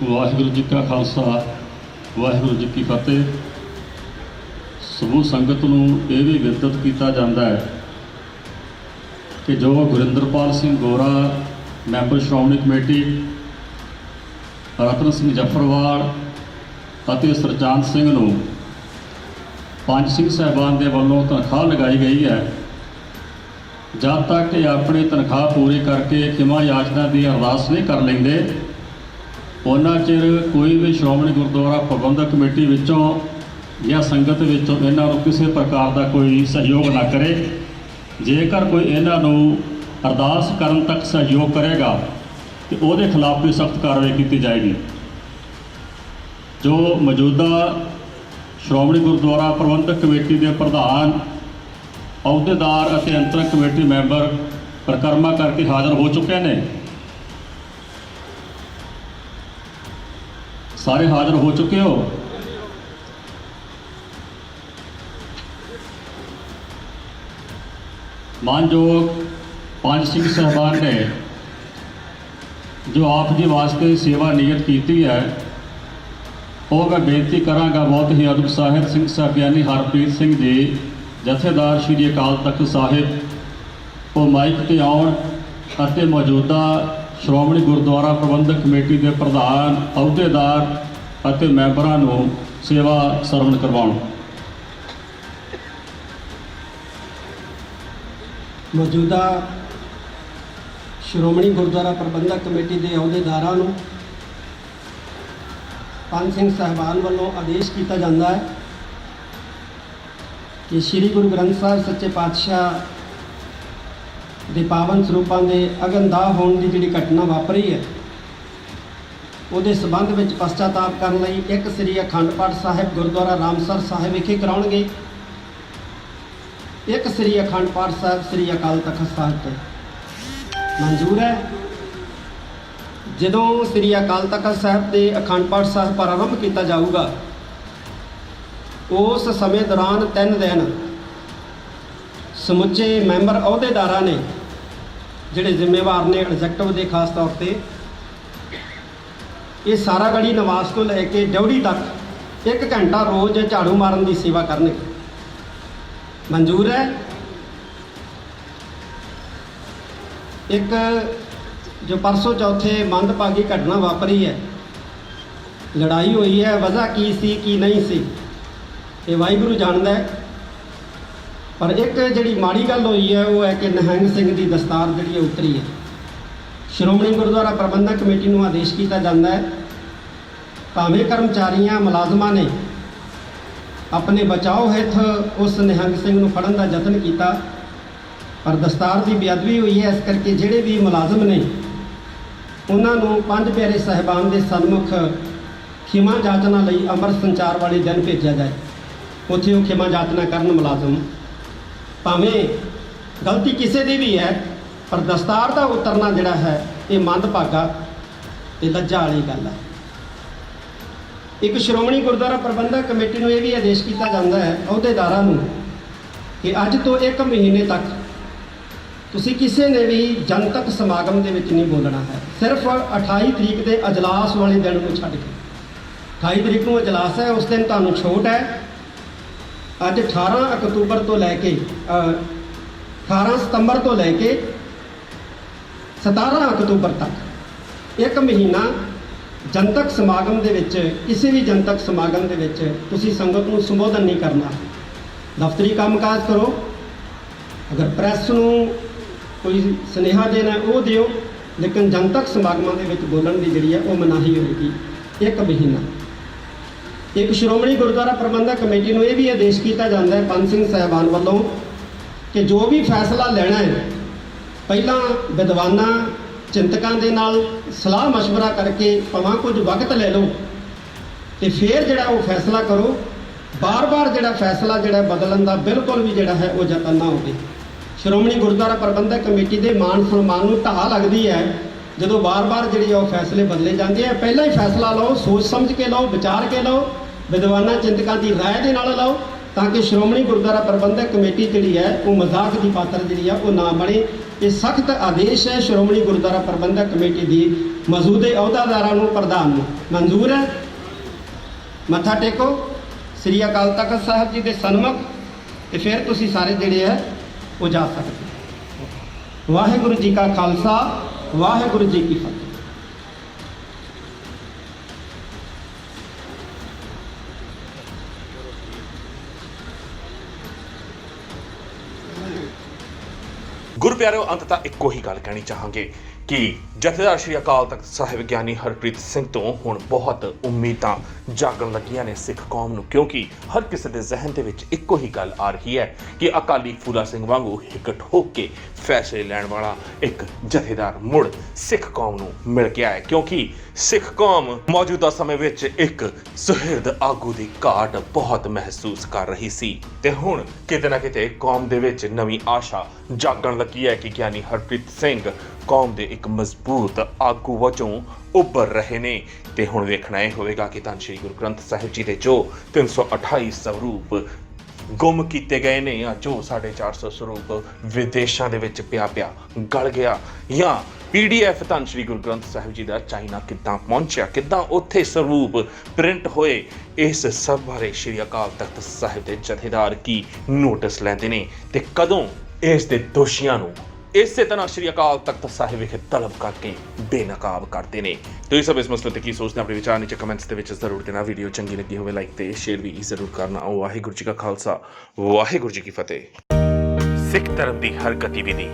ਵਾਹਿਗੁਰੂ ਜੀ ਕਾ ਖਾਲਸਾ, ਵਾਹਿਗੁਰੂ ਜੀ ਕੀ ਫਤਿਹ। ਸਮੂਹ ਸੰਗਤ ਨੂੰ ਇਹ ਵੀ ਬੇਨਤੀ ਕੀਤਾ ਜਾਂਦਾ ਹੈ ਕਿ ਜੋ ਗੁਰਿੰਦਰਪਾਲ ਸਿੰਘ ਗੋਰਾ ਮੈਂਬਰ ਸ਼੍ਰੋਮਣੀ ਕਮੇਟੀ, ਰਤਨ ਸਿੰਘ ਜਫਰਵਾਲ ਅਤੇ ਸਰਜੰਟ ਸਿੰਘ ਨੂੰ ਪੰਜ ਸਿੰਘ ਸਾਹਿਬਾਨ ਦੇ ਵੱਲੋਂ ਤਨਖਾਹ ਲਗਾਈ ਗਈ ਹੈ। ਜਦ ਤੱਕ ਇਹ ਆਪਣੀ ਤਨਖਾਹ ਪੂਰੀ ਕਰਕੇ ਖਿਮਾ ਯਾਚਨਾ ਦੀ ਅਰਦਾਸ ਨਹੀਂ ਕਰ ਲੈਂਦੇ, ਉਹਨਾਂ ਚਿਰ ਕੋਈ ਵੀ ਸ਼੍ਰੋਮਣੀ ਗੁਰਦੁਆਰਾ ਪ੍ਰਬੰਧਕ ਕਮੇਟੀ ਵਿੱਚੋਂ ਜਾਂ ਸੰਗਤ ਵਿੱਚੋਂ ਇਹਨਾਂ ਨੂੰ ਕਿਸੇ ਪ੍ਰਕਾਰ ਦਾ ਕੋਈ ਸਹਿਯੋਗ ਨਾ ਕਰੇ। ਜੇਕਰ ਕੋਈ ਇਹਨਾਂ ਨੂੰ ਅਰਦਾਸ ਕਰਨ ਤੱਕ ਸਹਿਯੋਗ ਕਰੇਗਾ ਤੇ ਉਹਦੇ ਖਿਲਾਫ ਵੀ ਸਖਤ ਕਾਰਵਾਈ ਕੀਤੀ ਜਾਏਗੀ। ਜੋ ਮੌਜੂਦਾ ਸ਼੍ਰੋਮਣੀ ਗੁਰਦੁਆਰਾ ਪ੍ਰਬੰਧਕ ਕਮੇਟੀ ਦੇ ਪ੍ਰਧਾਨ, ਅਹੁਦੇਦਾਰ ਅਤੇ ਅੰਤਰੰਗ ਕਮੇਟੀ ਮੈਂਬਰ ਪਰਿਕਰਮਾ ਕਰਕੇ ਹਾਜ਼ਰ ਹੋ ਚੁੱਕੇ ਨੇ, ਸਾਰੇ ਹਾਜ਼ਰ ਹੋ ਚੁੱਕੇ ਹੋ। ਮਾਨਯੋਗ ਪੰਜ ਸਿੰਘ ਸਾਹਿਬਾਨ ਨੇ ਜੋ ਆਪ ਜੀ ਵਾਸਤੇ ਸੇਵਾ ਨਿਯਤ ਕੀਤੀ ਹੈ, ਉਹ ਮੈਂ ਬੇਨਤੀ ਕਰਾਂਗਾ ਬਹੁਤ ਹੀ ਅਦਬ ਸਾਹਿਬ ਸਿੰਘ ਸਾਹਿਬਾਨੀ ਹਰਪ੍ਰੀਤ ਸਿੰਘ ਜੀ, ਜਥੇਦਾਰ ਸ਼੍ਰੀ ਅਕਾਲ ਤਖਤ ਸਾਹਿਬ, ਉਹ ਮਾਈਕ ਤੇ ਆਉਣ ਅਤੇ ਮੌਜੂਦਾ ਸ਼੍ਰੋਮਣੀ ਗੁਰਦੁਆਰਾ ਪ੍ਰਬੰਧਕ ਕਮੇਟੀ ਦੇ ਪ੍ਰਧਾਨ, ਅਹੁਦੇਦਾਰ ਅਤੇ ਮੈਂਬਰਾਂ ਨੂੰ ਸੇਵਾ ਸਰਵਣ ਕਰਵਾਉਣ। ਮੌਜੂਦਾ ਸ਼੍ਰੋਮਣੀ ਗੁਰਦੁਆਰਾ ਪ੍ਰਬੰਧਕ ਕਮੇਟੀ ਦੇ ਅਹੁਦੇਦਾਰਾਂ ਨੂੰ ਪੰਜ ਸਿੰਘ ਸਾਹਿਬਾਨ ਵੱਲੋਂ ਆਦੇਸ਼ ਕੀਤਾ ਜਾਂਦਾ ਹੈ ਕਿ ਸ੍ਰੀ ਗੁਰੂ ਗ੍ਰੰਥ ਸਾਹਿਬ ਸੱਚੇ ਪਾਤਸ਼ਾਹ ਦੇ ਪਾਵਨ ਸਰੂਪਾਂ ਦੇ ਅਗਨਦਾਹ ਹੋਣ ਦੀ ਜਿਹੜੀ ਘਟਨਾ ਵਾਪਰੀ ਹੈ, ਉਹਦੇ ਸਬੰਧ ਵਿੱਚ ਪਛਤਾਤਾਪ ਕਰਨ ਲਈ ਇੱਕ ਸ੍ਰੀ ਅਖੰਡ ਪਾਠ ਸਾਹਿਬ ਗੁਰਦੁਆਰਾ ਰਾਮਸਰ ਸਾਹਿਬ ਵਿਖੇ ਕਰਾਉਣਗੇ, ਇੱਕ ਸ੍ਰੀ ਅਖੰਡ ਪਾਠ ਸਾਹਿਬ ਸ੍ਰੀ ਅਕਾਲ ਤਖਤ ਸਾਹਿਬ ਤੇ ਮਨਜ਼ੂਰ ਹੈ। ਜਦੋਂ ਸ੍ਰੀ ਅਕਾਲ ਤਖਤ ਸਾਹਿਬ ਦੇ ਅਖੰਡ ਪਾਠ ਸਾਹਿਬ ਪ੍ਰਾਰੰਭ ਕੀਤਾ ਜਾਊਗਾ, ਉਸ ਸਮੇਂ ਦੌਰਾਨ 3 ਦਿਨ ਸਮੁੱਚੇ ਮੈਂਬਰ ਅਹੁਦੇਦਾਰਾਂ ਨੇ, ਜਿਹੜੇ ਜ਼ਿੰਮੇਵਾਰ ਨੇ ਐਗਜ਼ੈਕਟਿਵ ਦੇ ਖਾਸ ਤੌਰ ਤੇ, ਇਹ ਸਾਰਾ ਗੜੀ ਨਿਵਾਸ ਤੋਂ ਲੈ ਕੇ ਡਿਊਟੀ ਤੱਕ 1 ਘੰਟਾ ਰੋਜ਼ ਝਾੜੂ ਮਾਰਨ ਦੀ ਸੇਵਾ ਕਰਨਗੇ। ਮਨਜ਼ੂਰ ਹੈ। ਇੱਕ ਜੋ ਪਰਸੋਂ ਚੌਥੇ ਮੰਦਭਾਗੀ ਘਟਨਾ ਵਾਪਰੀ ਹੈ, ਲੜਾਈ ਹੋਈ ਹੈ, ਵਜ੍ਹਾ ਕੀ ਸੀ ਕੀ ਨਹੀਂ ਸੀ ਇਹ ਵਾਹਿਗੁਰੂ ਜਾਣਦਾ ਹੈ। ਪਰ ਇੱਕ ਜਿਹੜੀ ਮਾੜੀ ਗੱਲ ਹੋਈ ਹੈ ਉਹ ਹੈ ਕਿ ਨਿਹੰਗ ਸਿੰਘ ਦੀ ਦਸਤਾਰ ਜਿਹੜੀ ਉਤਰੀ ਹੈ। ਸ਼੍ਰੋਮਣੀ ਗੁਰਦੁਆਰਾ ਪ੍ਰਬੰਧਕ ਕਮੇਟੀ ਨੂੰ ਆਦੇਸ਼ ਕੀਤਾ ਜਾਂਦਾ ਹੈ, ਭਾਵੇਂ ਕਰਮਚਾਰੀਆਂ ਮੁਲਾਜ਼ਮਾਂ ਨੇ ਆਪਣੇ ਬਚਾਓ ਹਿੱਤ ਉਸ ਨਿਹੰਗ ਸਿੰਘ ਨੂੰ ਫੜਨ ਦਾ ਯਤਨ ਕੀਤਾ, ਪਰ ਦਸਤਾਰ ਦੀ ਬੇਅਦਬੀ ਹੋਈ ਹੈ। ਇਸ ਕਰਕੇ ਜਿਹੜੇ ਵੀ ਮੁਲਾਜ਼ਮ ਨੇ ਉਹਨਾਂ ਨੂੰ ਪੰਜ ਪਿਆਰੇ ਸਾਹਿਬਾਨ ਦੇ ਸਨਮੁਖ ਖਿਮਾ ਜਾਚਨਾ ਲਈ ਅੰਮ੍ਰਿਤ ਸੰਚਾਰ ਵਾਲੇ ਦਿਨ ਭੇਜਿਆ ਜਾਏ। ਉੱਥੇ ਉਹ ਖਿਮਾ ਜਾਚਨਾ ਕਰਨ ਮੁਲਾਜ਼ਮ, ਭਾਵੇਂ ਗਲਤੀ ਕਿਸੇ ਦੀ ਵੀ ਹੈ, ਪਰ ਦਸਤਾਰ ਦਾ ਉਤਰਨਾ ਜਿਹੜਾ ਹੈ ਇਹ ਮੰਦਭਾਗਾ ਤੇ ਲੱਜਾ ਵਾਲੀ ਗੱਲ ਹੈ। ਇੱਕ ਸ਼੍ਰੋਮਣੀ ਗੁਰਦੁਆਰਾ ਪ੍ਰਬੰਧਕ ਕਮੇਟੀ ਨੂੰ ਇਹ ਵੀ ਆਦੇਸ਼ ਕੀਤਾ ਜਾਂਦਾ ਹੈ ਅਹੁਦੇਦਾਰਾਂ ਨੂੰ ਕਿ ਅੱਜ ਤੋਂ 1 ਮਹੀਨੇ ਤੱਕ ਤੁਸੀਂ ਕਿਸੇ ਨੇ ਵੀ ਜਨਤਕ ਸਮਾਗਮ ਦੇ ਵਿੱਚ ਨਹੀਂ ਬੋਲਣਾ ਹੈ। ਸਿਰਫ 28 ਤਰੀਕ ਦੇ ਅਜਲਾਸ ਵਾਲੇ ਦਿਨ ਨੂੰ ਛੱਡ ਕੇ, 28 ਤਰੀਕ ਨੂੰ ਅਜਲਾਸ ਹੈ, ਉਸ ਦਿਨ ਤੁਹਾਨੂੰ ਛੋਟ ਹੈ। ਅੱਜ 18 ਅਕਤੂਬਰ ਤੋਂ ਲੈ ਕੇ 18 ਸਤੰਬਰ ਤੋਂ ਲੈ ਕੇ 17 ਅਕਤੂਬਰ ਤੱਕ 1 ਮਹੀਨਾ ਜਨਤਕ ਸਮਾਗਮ ਦੇ ਵਿੱਚ, ਕਿਸੇ ਵੀ ਜਨਤਕ ਸਮਾਗਮ ਦੇ ਵਿੱਚ ਤੁਸੀਂ ਸੰਗਤ ਨੂੰ ਸੰਬੋਧਨ ਨਹੀਂ ਕਰਨਾ। ਦਫ਼ਤਰੀ ਕੰਮਕਾਜ ਕਰੋ, ਅਗਰ ਪ੍ਰੈਸ ਨੂੰ ਕੋਈ ਸੁਨੇਹਾ ਦੇਣਾ ਉਹ ਦਿਓ, ਲੇਕਿਨ ਜਨਤਕ ਸਮਾਗਮਾਂ ਦੇ ਵਿੱਚ ਬੋਲਣ ਦੀ ਜਿਹੜੀ ਹੈ ਉਹ ਮਨਾਹੀ ਹੋਏਗੀ 1 ਮਹੀਨਾ। ਇੱਕ ਸ਼੍ਰੋਮਣੀ ਗੁਰਦੁਆਰਾ ਪ੍ਰਬੰਧਕ ਕਮੇਟੀ ਨੂੰ ਇਹ ਵੀ ਆਦੇਸ਼ ਕੀਤਾ ਜਾਂਦਾ ਹੈ ਪੰਜ ਸਿੰਘ ਸਾਹਿਬਾਨ ਵੱਲੋਂ ਕਿ ਜੋ ਵੀ ਫੈਸਲਾ ਲੈਣਾ ਹੈ, ਪਹਿਲਾਂ ਵਿਦਵਾਨਾਂ ਚਿੰਤਕਾਂ ਦੇ ਨਾਲ ਸਲਾਹ ਮਸ਼ਵਰਾ ਕਰਕੇ ਭਾਵੇਂ ਕੁਝ ਵਕਤ ਲੈ ਲਓ ਤੇ ਫਿਰ ਜਿਹੜਾ ਉਹ ਫੈਸਲਾ ਕਰੋ। ਬਾਰ-ਬਾਰ ਜਿਹੜਾ ਫੈਸਲਾ ਜਿਹੜਾ ਬਦਲਣ ਦਾ ਬਿਲਕੁਲ ਵੀ ਜਿਹੜਾ ਹੈ ਉਹ ਯਤਨ ਨਾ ਹੋਵੇ। ਸ਼੍ਰੋਮਣੀ ਗੁਰਦੁਆਰਾ ਪ੍ਰਬੰਧਕ ਕਮੇਟੀ ਦੇ ਮਾਣ ਸਨਮਾਨ ਨੂੰ ਢਾਹ ਲੱਗਦੀ ਹੈ ਜਦੋਂ ਬਾਰ-ਬਾਰ ਜਿਹੜੇ ਉਹ ਫੈਸਲੇ ਬਦਲੇ ਜਾਂਦੇ ਆ। ਪਹਿਲਾਂ ਹੀ ਫੈਸਲਾ ਲਓ, ਸੋਚ ਸਮਝ ਕੇ ਲਓ, ਵਿਚਾਰ ਕੇ ਲਓ, ਵਿਦਵਾਨਾਂ ਚਿੰਤਕਾਂ ਦੀ ਰਾਏ ਦੇ ਨਾਲ ਲਓ, ਤਾਂ ਕਿ ਸ਼੍ਰੋਮਣੀ ਗੁਰਦੁਆਰਾ ਪ੍ਰਬੰਧਕ ਕਮੇਟੀ ਜਿਹੜੀ ਹੈ ਉਹ ਮਜ਼ਾਕ ਦੀ ਪਾਤਰ ਜਿਹੜੀ ਆ ਉਹ ਨਾ ਬਣੇ। ਇਹ ਸਖਤ ਆਦੇਸ਼ ਹੈ ਸ਼੍ਰੋਮਣੀ ਗੁਰਦੁਆਰਾ ਪ੍ਰਬੰਧਕ ਕਮੇਟੀ ਦੀ ਮੌਜੂਦੇ ਅਹੁਦੇਦਾਰਾਂ ਨੂੰ, ਪ੍ਰਧਾਨ ਨੂੰ। ਮਨਜ਼ੂਰ ਹੈ। ਮੱਥਾ ਟੇਕੋ ਸ੍ਰੀ ਅਕਾਲ ਤਖਤ ਸਾਹਿਬ ਜੀ ਦੇ ਸਨਮੁਖ ਤੇ ਫਿਰ ਤੁਸੀਂ ਸਾਰੇ ਜਿਹੜੇ ਹੈ ਉਹ ਜਾ ਸਕਦੇ ਹੋ। ਵਾਹਿਗੁਰੂ ਜੀ ਕਾ ਖਾਲਸਾ, ਵਾਹਿਗੁਰੂ ਜੀ ਕੀ ਫਤਿਹ। ਗੁਰੂ ਪਿਆਰਿਓ, ਅੰਤਤಃ ਇੱਕੋ ਹੀ ਗੱਲ ਕਹਿਣੀ ਚਾਹਾਂਗੇ ਕਿ ਜਥੇਦਾਰ ਸ਼੍ਰੀ ਅਕਾਲ ਤਖਤ ਸਾਹਿਬ ਗਿਆਨੀ ਹਰਪ੍ਰੀਤ ਸਿੰਘ ਤੋਂ ਹੁਣ ਬਹੁਤ ਉਮੀਦਾਂ ਜਾਗਣ ਲੱਗੀਆਂ ਨੇ ਸਿੱਖ ਕੌਮ ਨੂੰ, ਕਿਉਂਕਿ ਹਰ ਕਿਸੇ ਦੇ ਜ਼ਿਹਨ ਦੇ ਵਿੱਚ ਇੱਕੋ ਹੀ ਗੱਲ ਆ ਰਹੀ ਹੈ ਕਿ ਅਕਾਲੀ ਫੂਲਾ ਸਿੰਘ ਵਾਂਗੂ ਇਕੱਠ ਹੋ ਕੇ ਫੈਸਲੇ ਲੈਣ ਵਾਲਾ ਇੱਕ ਜਥੇਦਾਰ ਮੁੜ ਸਿੱਖ ਕੌਮ ਨੂੰ ਮਿਲ ਗਿਆ ਹੈ। ਕਿਉਂਕਿ ਸਿੱਖ ਕੌਮ ਮੌਜੂਦਾ ਸਮੇਂ ਵਿੱਚ ਇੱਕ ਸੁਹਿਰਦ ਆਗੂ ਦੀ ਘਾਟ ਬਹੁਤ ਮਹਿਸੂਸ ਕਰ ਰਹੀ ਸੀ ਤੇ ਹੁਣ ਕਿਤੇ ਨਾ ਕਿਤੇ ਕੌਮ ਦੇ ਵਿੱਚ ਨਵੀਂ ਆਸ਼ਾ ਜਾਗਣ ਲੱਗੀ ਹੈ ਕਿ ਗਿਆਨੀ ਹਰਪ੍ਰੀਤ ਸਿੰਘ ਕੌਮ ਦੇ ਇੱਕ ਮਜ਼ਬੂਤ ਆਗੂ ਵਜੋਂ ਉੱਭਰ ਰਹੇ ਨੇ। ਤੇ ਹੁਣ ਵੇਖਣਾ ਇਹ ਹੋਵੇਗਾ ਕਿ ਧੰਨ ਸ਼੍ਰੀ ਗੁਰੂ ਗ੍ਰੰਥ ਸਾਹਿਬ ਜੀ ਦੇ ਜੋ 328 ਸਰੂਪ ਗੁੰਮ ਕੀਤੇ ਗਏ ਨੇ ਜਾਂ ਜੋ 450 ਸਰੂਪ ਵਿਦੇਸ਼ਾਂ ਦੇ ਵਿੱਚ ਪਿਆ ਗਲ ਗਿਆ, ਜਾਂ PDF ਧੰਨ ਸ਼੍ਰੀ ਗੁਰੂ ਗ੍ਰੰਥ ਸਾਹਿਬ ਜੀ ਦਾ ਚਾਈਨਾ ਕਿੱਦਾਂ ਪਹੁੰਚਿਆ, ਕਿੱਦਾਂ ਉੱਥੇ ਸਰੂਪ ਪ੍ਰਿੰਟ ਹੋਏ, ਇਸ ਸਭ ਬਾਰੇ ਸ਼੍ਰੀ ਅਕਾਲ ਤਖਤ ਸਾਹਿਬ ਦੇ ਜਥੇਦਾਰ ਕੀ ਨੋਟਿਸ ਲੈਂਦੇ ਨੇ ਤੇ ਕਦੋਂ ਇਸ ਦੇ ਦੋਸ਼ੀਆਂ ਨੂੰ ਇਸੇ ਤਰ੍ਹਾਂ ਸ਼੍ਰੀ ਅਕਾਲ ਤਖਤ ਸਾਹਿਬ ਵਿਖੇ ਤਲਬ ਕਰਕੇ ਬੇਨਕਾਬ ਕਰਦੇ ਨੇ। ਤੁਸੀਂ ਸਭ ਇਸ ਮਸਲੇ ਤੇ ਕੀ ਸੋਚਦੇ ਆਪਣੇ ਵਿਚਾਰ ਨੀਚੇ ਕਮੈਂਟਸ ਦੇ ਵਿੱਚ ਜ਼ਰੂਰ ਦੇਣਾ। ਵੀਡੀਓ ਚੰਗੀ ਲੱਗੀ ਹੋਵੇ ਲਾਈਕ ਤੇ ਸ਼ੇਅਰ ਵੀ ਜ਼ਰੂਰ ਕਰਨਾ। ਵਾਹਿਗੁਰੂ ਜੀ ਕਾ ਖਾਲਸਾ, ਵਾਹਿਗੁਰੂ ਜੀ ਕੀ ਫਤਿਹ। ਸਿੱਖ ਧਰਮ ਦੀ ਹਰ ਗਤੀਵਿਧੀ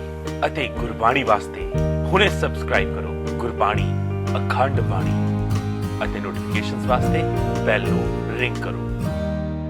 ਅਤੇ ਗੁਰਬਾਣੀ ਵਾਸਤੇ ਹੁਣੇ ਸਬਸਕ੍ਰਾਈਬ ਕਰੋ ਗੁਰਬਾਣੀ ਅਖੰਡ ਬਾਣੀ ਅਤੇ ਨੋਟੀਫਿਕੇਸ਼ਨਸ ਵਾਸਤੇ ਬੈਲ ਨੂੰ ਰਿੰਗ ਕਰੋ।